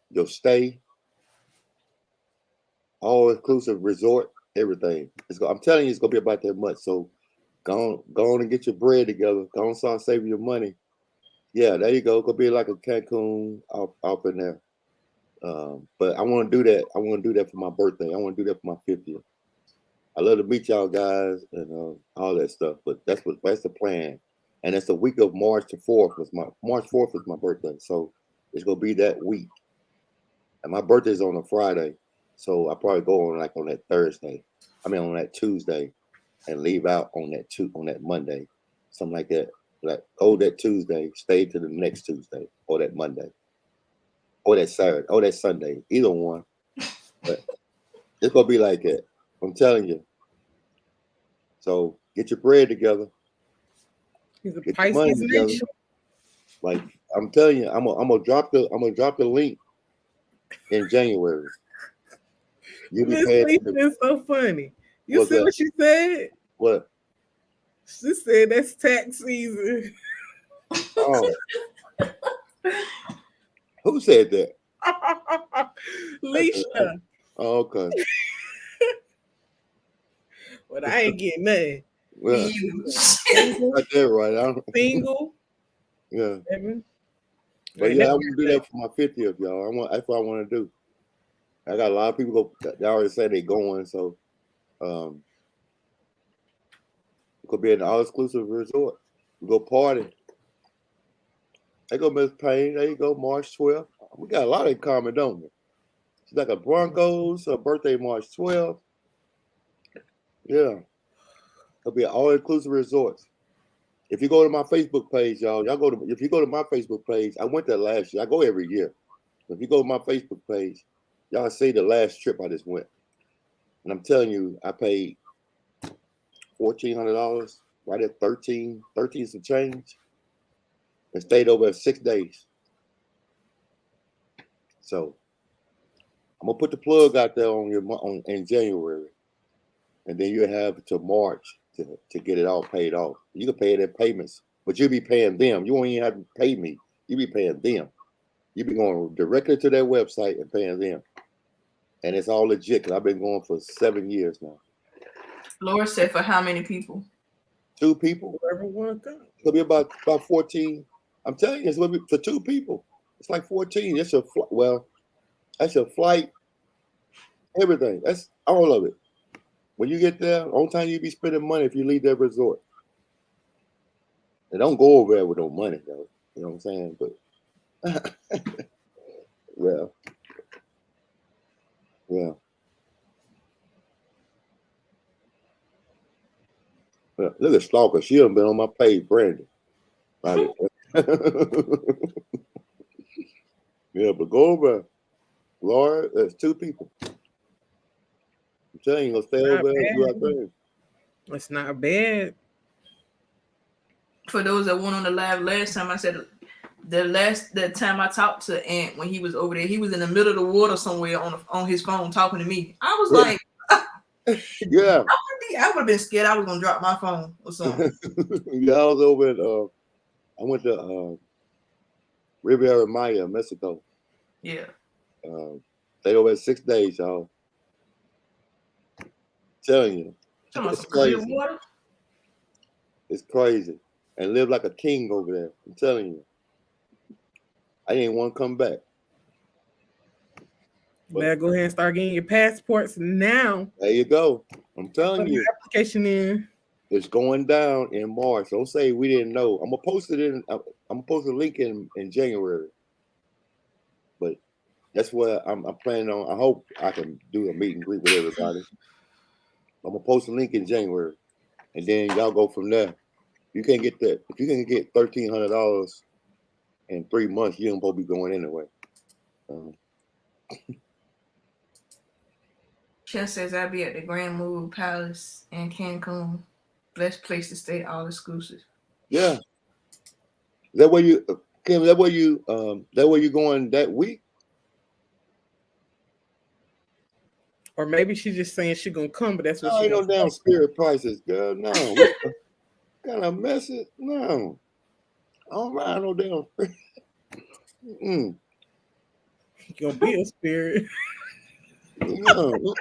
A: your stay, all inclusive resort, everything. I'm telling you, it's gonna be about that much. So Go on and get your bread together. Go on, start saving your money. Yeah, there you go. Go be like a Cancun off in there. But I want to do that. I want to do that for my birthday. I want to do that for my 50th. I love to meet y'all guys and all that stuff. But that's the plan. And it's the week of March 4th. March 4th is my birthday. So it's gonna be that week. And my birthday's on a Friday. So I probably go on on that Thursday. I mean on that Tuesday and leave out on that Monday. Something like that. Like that Tuesday, stay to the next Tuesday or that Monday. Or that Saturday, or that Sunday, either one. But it's gonna be like that. I'm telling you. So get your bread together.
B: He's a
A: Get your money
B: Pisces
A: together.
B: nature.
A: Like I'm telling you, I'm gonna drop the link in January. You'll be
B: Miss
A: paying.
B: Lisa is so funny. You
A: What's
B: see
A: that?
B: what she said?
A: What?
B: She said that's tax season.
A: Oh. Who said that?
B: Leisha.
A: Oh, okay.
B: But I ain't getting nothing.
A: Well,
B: Single.
A: got that right.
B: Single.
A: Yeah.
B: Baby.
A: But yeah, I want to do that for my 50th, y'all. That's what I want to do. I got a lot of people they already said they're going, so it could be an all-exclusive resort. We go party. There go Miss Payne. There you go, March 12th. We got a lot in common, don't we? She's like a Broncos, her birthday March 12th. Yeah. It'll be an all-inclusive resorts. If you go to my Facebook page, if you go to my Facebook page, I went there last year. I go every year. If you go to my Facebook page, y'all see the last trip I just went. And I'm telling you, I paid $1,400, right at 13 some change, and stayed over 6 days. So I'm gonna put the plug out there in January, and then you have to March to get it all paid off. You can pay it in payments, but you'll be paying them. You won't even have to pay me. You'll be paying them. You'll be going directly to their website and paying them. And it's all legit because I've been going for 7 years now.
C: Laura said for how many people?
A: 2 people.
B: Whoever want to come.
A: It'll be about 14. I'm telling you, it's going to be for 2 people. It's like 14. That's your flight, everything. That's all of it. When you get there, only time you be spending money if you leave that resort. And don't go over there with no money, though. You know what I'm saying? But well, yeah. Well, look at Stalker. She done been on my page, Brandon. Right. Yeah, but go over, Laura. There's 2 people. I'm telling you, gonna stay over there and do our thing.
B: It's not bad.
C: For those that went on the live last time, I said that time I talked to Ant when he was over there, he was in the middle of the water somewhere on his phone talking to me. I was like,
A: yeah.
C: I would have been scared I was gonna drop my phone or something.
A: Yeah, I was over at I went to Riviera Maya, Mexico.
C: Yeah.
A: Stayed over at 6 days, y'all. Telling you. It's crazy.
C: Water?
A: It's crazy. And live like a king over there. I'm telling you. I didn't want to come back.
B: You better go ahead and start getting your passports now.
A: There you go. I'm telling
B: Put
A: you.
B: your application in.
A: It's going down in March. Don't say we didn't know. I'm gonna post it I'm gonna post a link in January. But that's what I'm planning on. I hope I can do a meet and greet with everybody. I'm gonna post a link in January, and then y'all go from there. You can't get that. If you can get $1,300 in 3 months, you don't supposed to be going anyway.
C: Chess says I'll be at the Grand Move Palace in Cancun. Best place to stay, all exclusive.
A: Yeah. Is that where you, Kim? That where you going that week?
B: Or maybe she's just saying she's gonna come, but that's what
A: No,
B: she
A: ain't no damn spirit prices, girl. No. What kind of message? No. I don't ride no damn spirit.
B: You're gonna be a spirit.
A: No.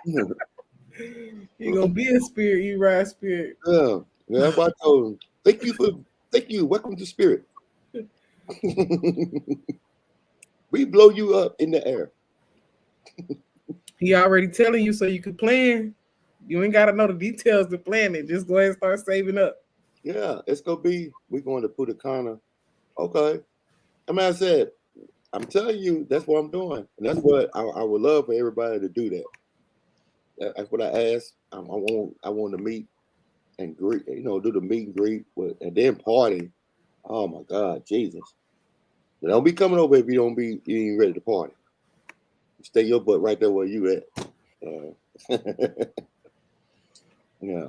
B: You're gonna be a spirit, you ride spirit.
A: Yeah. Yeah, that's what I told him. Thank you. Welcome to Spirit. We blow you up in the air.
B: He already telling you so you can plan. You ain't gotta know the details to plan it. Just go ahead and start saving up.
A: Yeah, it's gonna be. We're going to put a corner. Okay. I mean, I said, I'm telling you, that's what I'm doing, and that's what I would love for everybody to do. That's what I asked. I want to meet and greet. You know, do the meet and greet and then party. Oh my God, Jesus! But don't be coming over if you ain't ready to party. Stay your butt right there where you at. Yeah.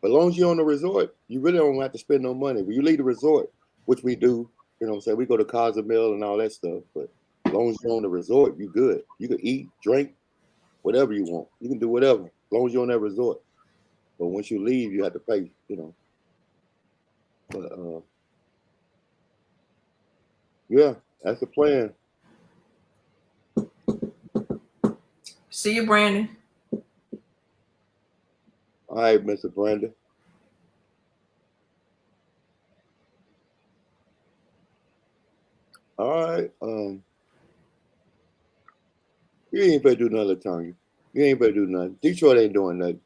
A: But as long as you're on the resort, you really don't have to spend no money. When you leave the resort, which we do, you know what I'm saying? We go to Cozumel and all that stuff. But as long as you're on the resort, you good. You can eat, drink, whatever you want. You can do whatever, as long as you're on that resort. But once you leave, you have to pay, you know. But yeah, that's the plan.
C: See you, Brandon.
A: All right, Mr. Brandon. All right. You ain't better do nothing, Tanya. You ain't better do nothing. Detroit ain't doing nothing.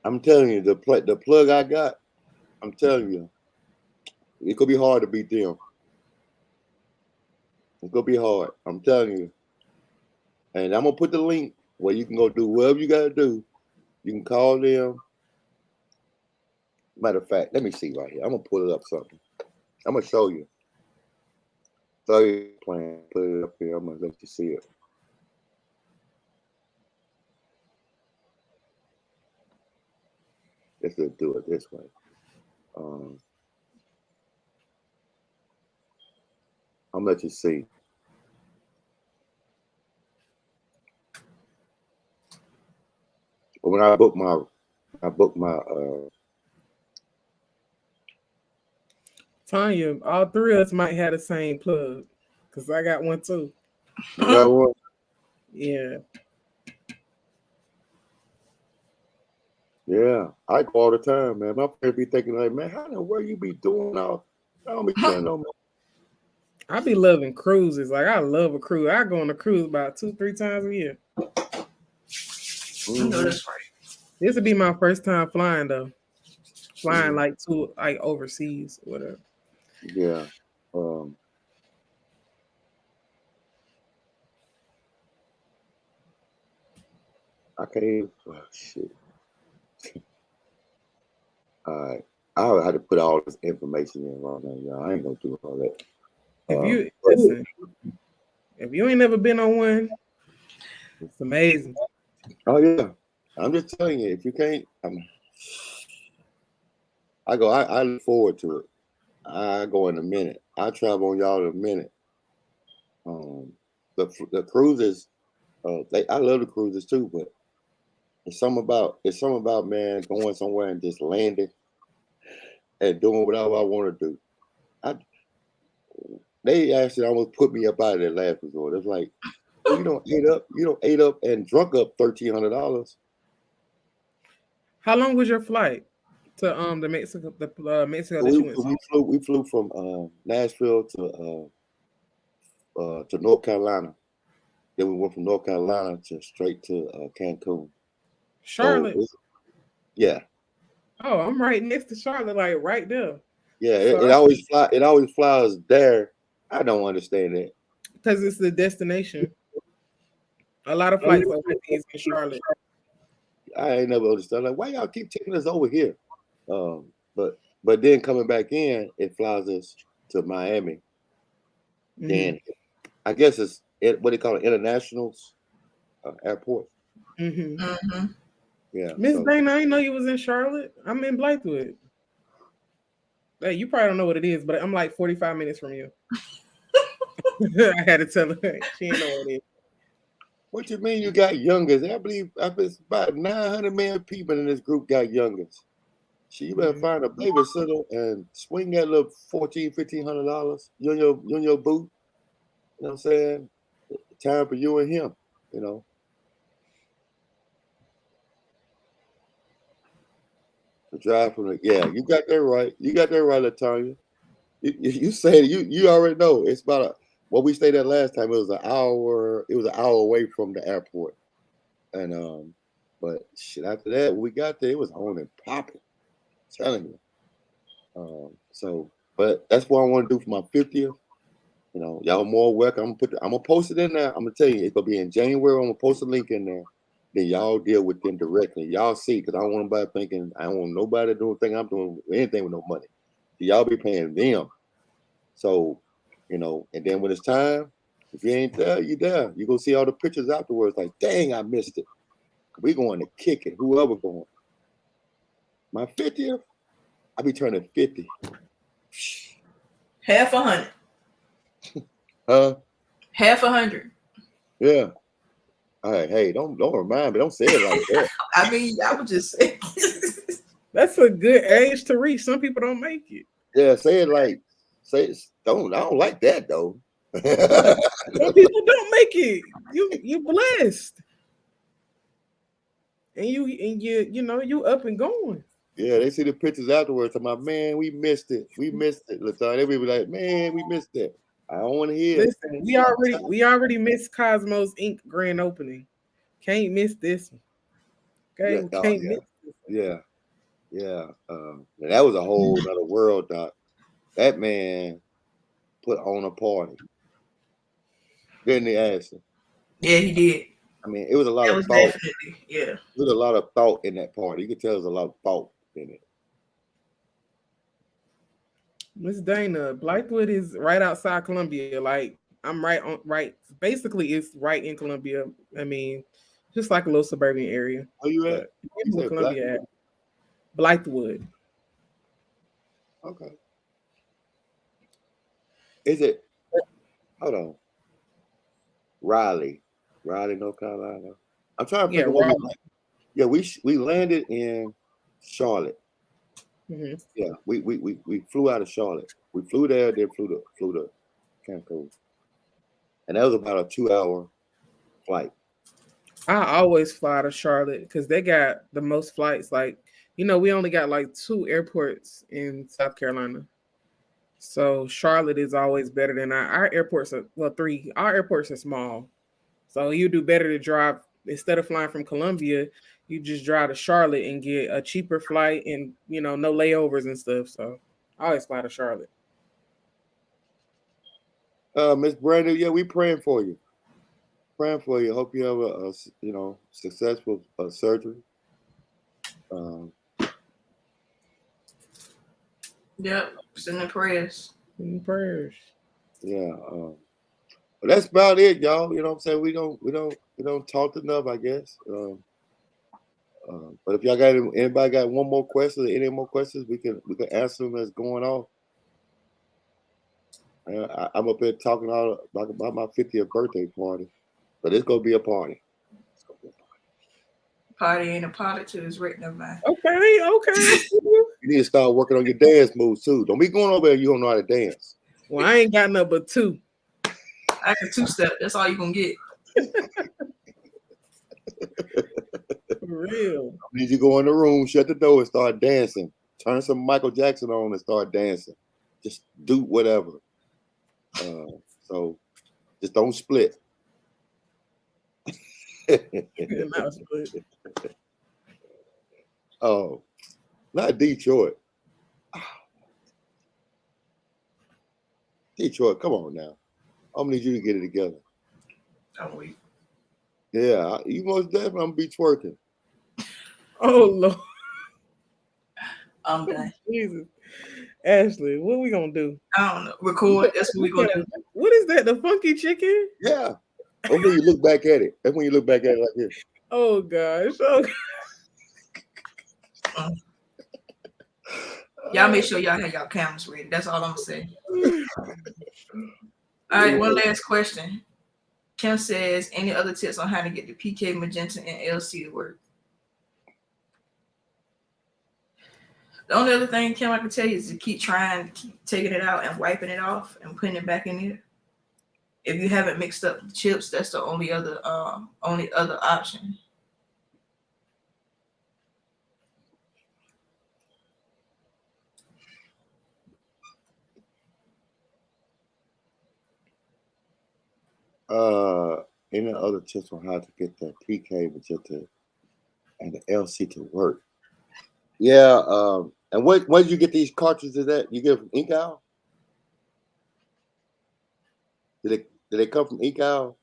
A: I'm telling you, the plug I got, I'm telling you, it could be hard to beat them. It's gonna be hard. I'm telling you. And I'm gonna put the link where you can go do whatever you gotta do. You can call them. Matter of fact, let me see right here. I'm gonna pull it up something. I'm gonna show you. So you plan, put it up here. I'm gonna let you see it. Let's just do it this way. I'm gonna let you see. But when I book my
B: Tanya, all three of us might have the same plug. Cause I got one too.
A: you got one?
B: Yeah.
A: Yeah, I go all the time, man. My friends be thinking like, man, how the world you be doing all? I don't be doing no more.
B: I be loving cruises. Like I love a cruise. I go on a cruise about 2-3 times a year.
C: I know that's right.
B: This would be my first time flying though. Flying like overseas or whatever.
A: Yeah. I can't. Oh, shit. All right. I had to put all this information in right now, y'all. I ain't gonna do all that.
B: If you listen, if you ain't never been on one, it's amazing.
A: Oh yeah, I'm just telling you. If you can't, I go. I look forward to it. I go in a minute. I travel on y'all in a minute. The cruises. I love the cruises too, but it's something about man going somewhere and just landing and doing whatever I want to do. They actually almost put me up out of their last resort. It's like, you don't ate up and drunk up $1,300.
B: How long was your flight to the Mexico Mexico that you went to?
A: We flew from Nashville to North Carolina. Then we went from North Carolina straight to Cancun.
B: Charlotte.
A: So, yeah.
B: Oh, I'm right next to Charlotte, like right there.
A: Yeah, it always flies there. I don't understand that.
B: Because it's the destination. A lot of flights overseas in Charlotte.
A: I ain't never understood. Like, why y'all keep taking us over here? But then coming back in, it flies us to Miami. Mm-hmm. Then I guess it's what they call it, internationals airport.
B: Mm-hmm.
C: Mm-hmm.
A: Yeah.
B: Miss Dana, I didn't know you was in Charlotte. I'm in Blythewood. Hey, you probably don't know what it is, but I'm like 45 minutes from you. I had to tell her. She didn't know what it is.
A: What you mean you got youngest? I believe it's about 900 million people in this group got youngest. You better find a babysitter and swing that little $1,400-$1,500. You in your booth. You know what I'm saying? Time for you and him, you know. Drive from the you got that right. You got that right, Latonya. You said you already know. It's about what we stayed at last time. It was an hour. It was an hour away from the airport, and but shit. After that, when we got there, it was on and popping. I'm telling you. So, but that's what I want to do for my 50th. You know, y'all more welcome. I'm gonna post it in there. I'm gonna tell you, it's gonna be in January. I'm gonna post a link in there. Then y'all deal with them directly. Y'all see, because I don't want nobody thinking, I don't want nobody doing thing I'm doing anything with no money. Y'all be paying them. So, you know, and then when it's time, if you ain't there, you there. You go see all the pictures afterwards, like, dang, I missed it. We going to kick it, whoever going. My 50th, I be turning 50.
C: Half 100.
A: Huh?
C: Half 100.
A: Yeah. All right, hey, don't remind me. Don't say it like that.
C: I mean, I would just say
B: That's a good age to reach. Some people don't make it.
A: Yeah, say it like I don't like that though.
B: Some people don't make it. You blessed. And you up and going.
A: Yeah, they see the pictures afterwards. I'm like, man, we missed it. We missed it. Latonya. They be like, man, we missed it. I don't want to hear it.
B: Listen, we already missed Cosmos Inc. grand opening. Can't miss this one. Okay,
A: Yeah,
B: can't miss this one.
A: yeah. And that was a whole other world, Doc. That man put on a party. Didn't he, Ashley?
C: yeah, he did.
A: I mean, it was a lot of thought.
C: Definitely, yeah.
A: There was a lot of thought in that party. You could tell there was a lot of thought in it.
B: Miss Dana, Blythewood is right outside Columbia. Like I'm right. Basically, it's right in Columbia. I mean, just like a little suburban area.
A: Where you at?
B: Where Columbia at? Blythewood.
A: Okay. Is it? Hold on. Raleigh, North Carolina. I'm trying to think of what we landed in Charlotte.
B: Mm-hmm.
A: Yeah, we flew out of Charlotte. We flew there, then flew to Cancun, and that was about a 2-hour flight.
B: I always fly to Charlotte because they got the most flights. Like, we only got like 2 airports in South Carolina. So Charlotte is always better than our airports. 3. Our airports are small. So you do better to drive, instead of flying from Columbia, you just drive to Charlotte and get a cheaper flight and, no layovers and stuff. So I always fly to Charlotte.
A: Miss Brandon, yeah, we praying for you. Praying for you. Hope you have a successful surgery.
C: Yep, sending prayers.
A: Yeah. But that's about it, y'all. You know what I'm saying? We don't talk enough, I guess. But if y'all anybody got one more question or any more questions, we can answer them as going on. I'm up here talking all about my 50th birthday party, but it's gonna be a party.
C: Party ain't a party till it's written of mine.
B: Okay.
A: You need to start working on your dance moves too. Don't be going over there. You don't know how to dance.
B: Well, I ain't got nothing but 2.
C: I got 2-step. That's all you gonna get.
B: For real.
A: I need you to go in the room, shut the door, and start dancing. Turn some Michael Jackson on and start dancing. Just do whatever. So just don't split. Oh, not Detroit. Detroit, come on now. I'm gonna need you to get it together.
C: Don't wait.
A: Yeah, you most definitely I'm be twerking.
B: Oh Lord.
C: I'm done.
B: Jesus. Ashley, what we gonna do?
C: I don't know. Record. That's what we gonna do.
B: What is that? The funky chicken?
A: Yeah. That's when you look back at it. That's when you look back at it like this.
B: Oh gosh. Oh.
C: Y'all make sure y'all have y'all cameras ready. That's all I'm gonna say. All right, one last question. Kim says, any other tips on how to get the PK, magenta, and LC to work? The only other thing, Kim, I can tell you is to keep trying, keep taking it out and wiping it off and putting it back in there. If you haven't mixed up the chips, that's the only other option.
A: Any other tips on how to get the PK and the LC to work? Yeah. And where did you get these cartridges at? You get them from Ink Owl? Did they come from Ink Owl?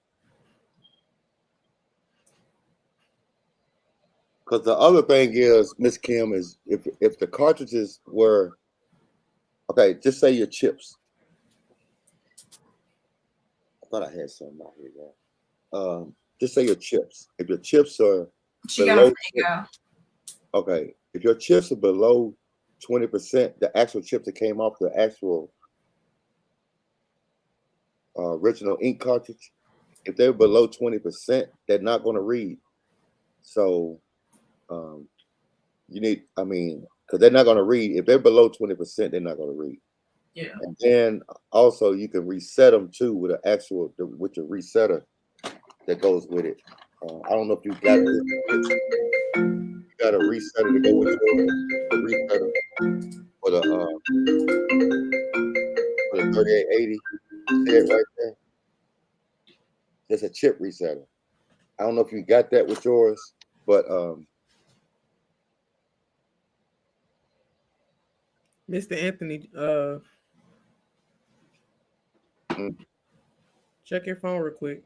A: Because the other thing is, Miss Kim, is if the cartridges were okay, just say your chips. I thought I had something out here, yeah. Just say your chips. If your chips are
C: She got
A: below,
C: them from Ink Owl.
A: okay, if your chips are below 20%, the actual chips that came off the actual original ink cartridge, if they're below 20%, they're not going to read. So you need, because they're not going to read. If they're below 20%, they're not going to read.
C: Yeah.
A: And then also you can reset them too with with your resetter that goes with it. I don't know if you got this. You got a resetter to go with the resetter for the 3880. See it right there? It's a chip resetter. I don't know if you got that with yours, but
B: Mr. Anthony, check your phone real quick.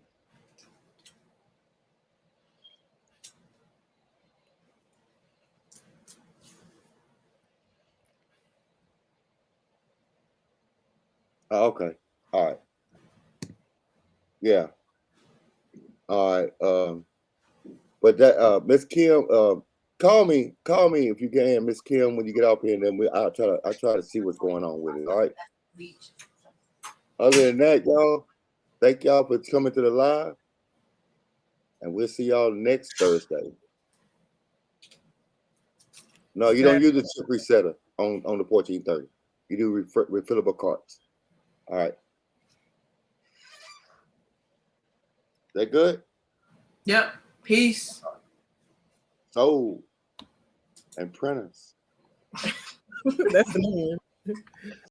A: okay. All right. Yeah. All right. But that Miss Kim, call me if you can, Miss Kim, when you get up here, and then I'll try to see what's going on with it. All right. Other than that, y'all, thank y'all for coming to the live, and we'll see y'all next Thursday. No, you don't use the chip resetter on the 1430. You do refillable carts. All right. That good?
C: Yep. Peace.
A: Sold and printers.
B: That's the new one.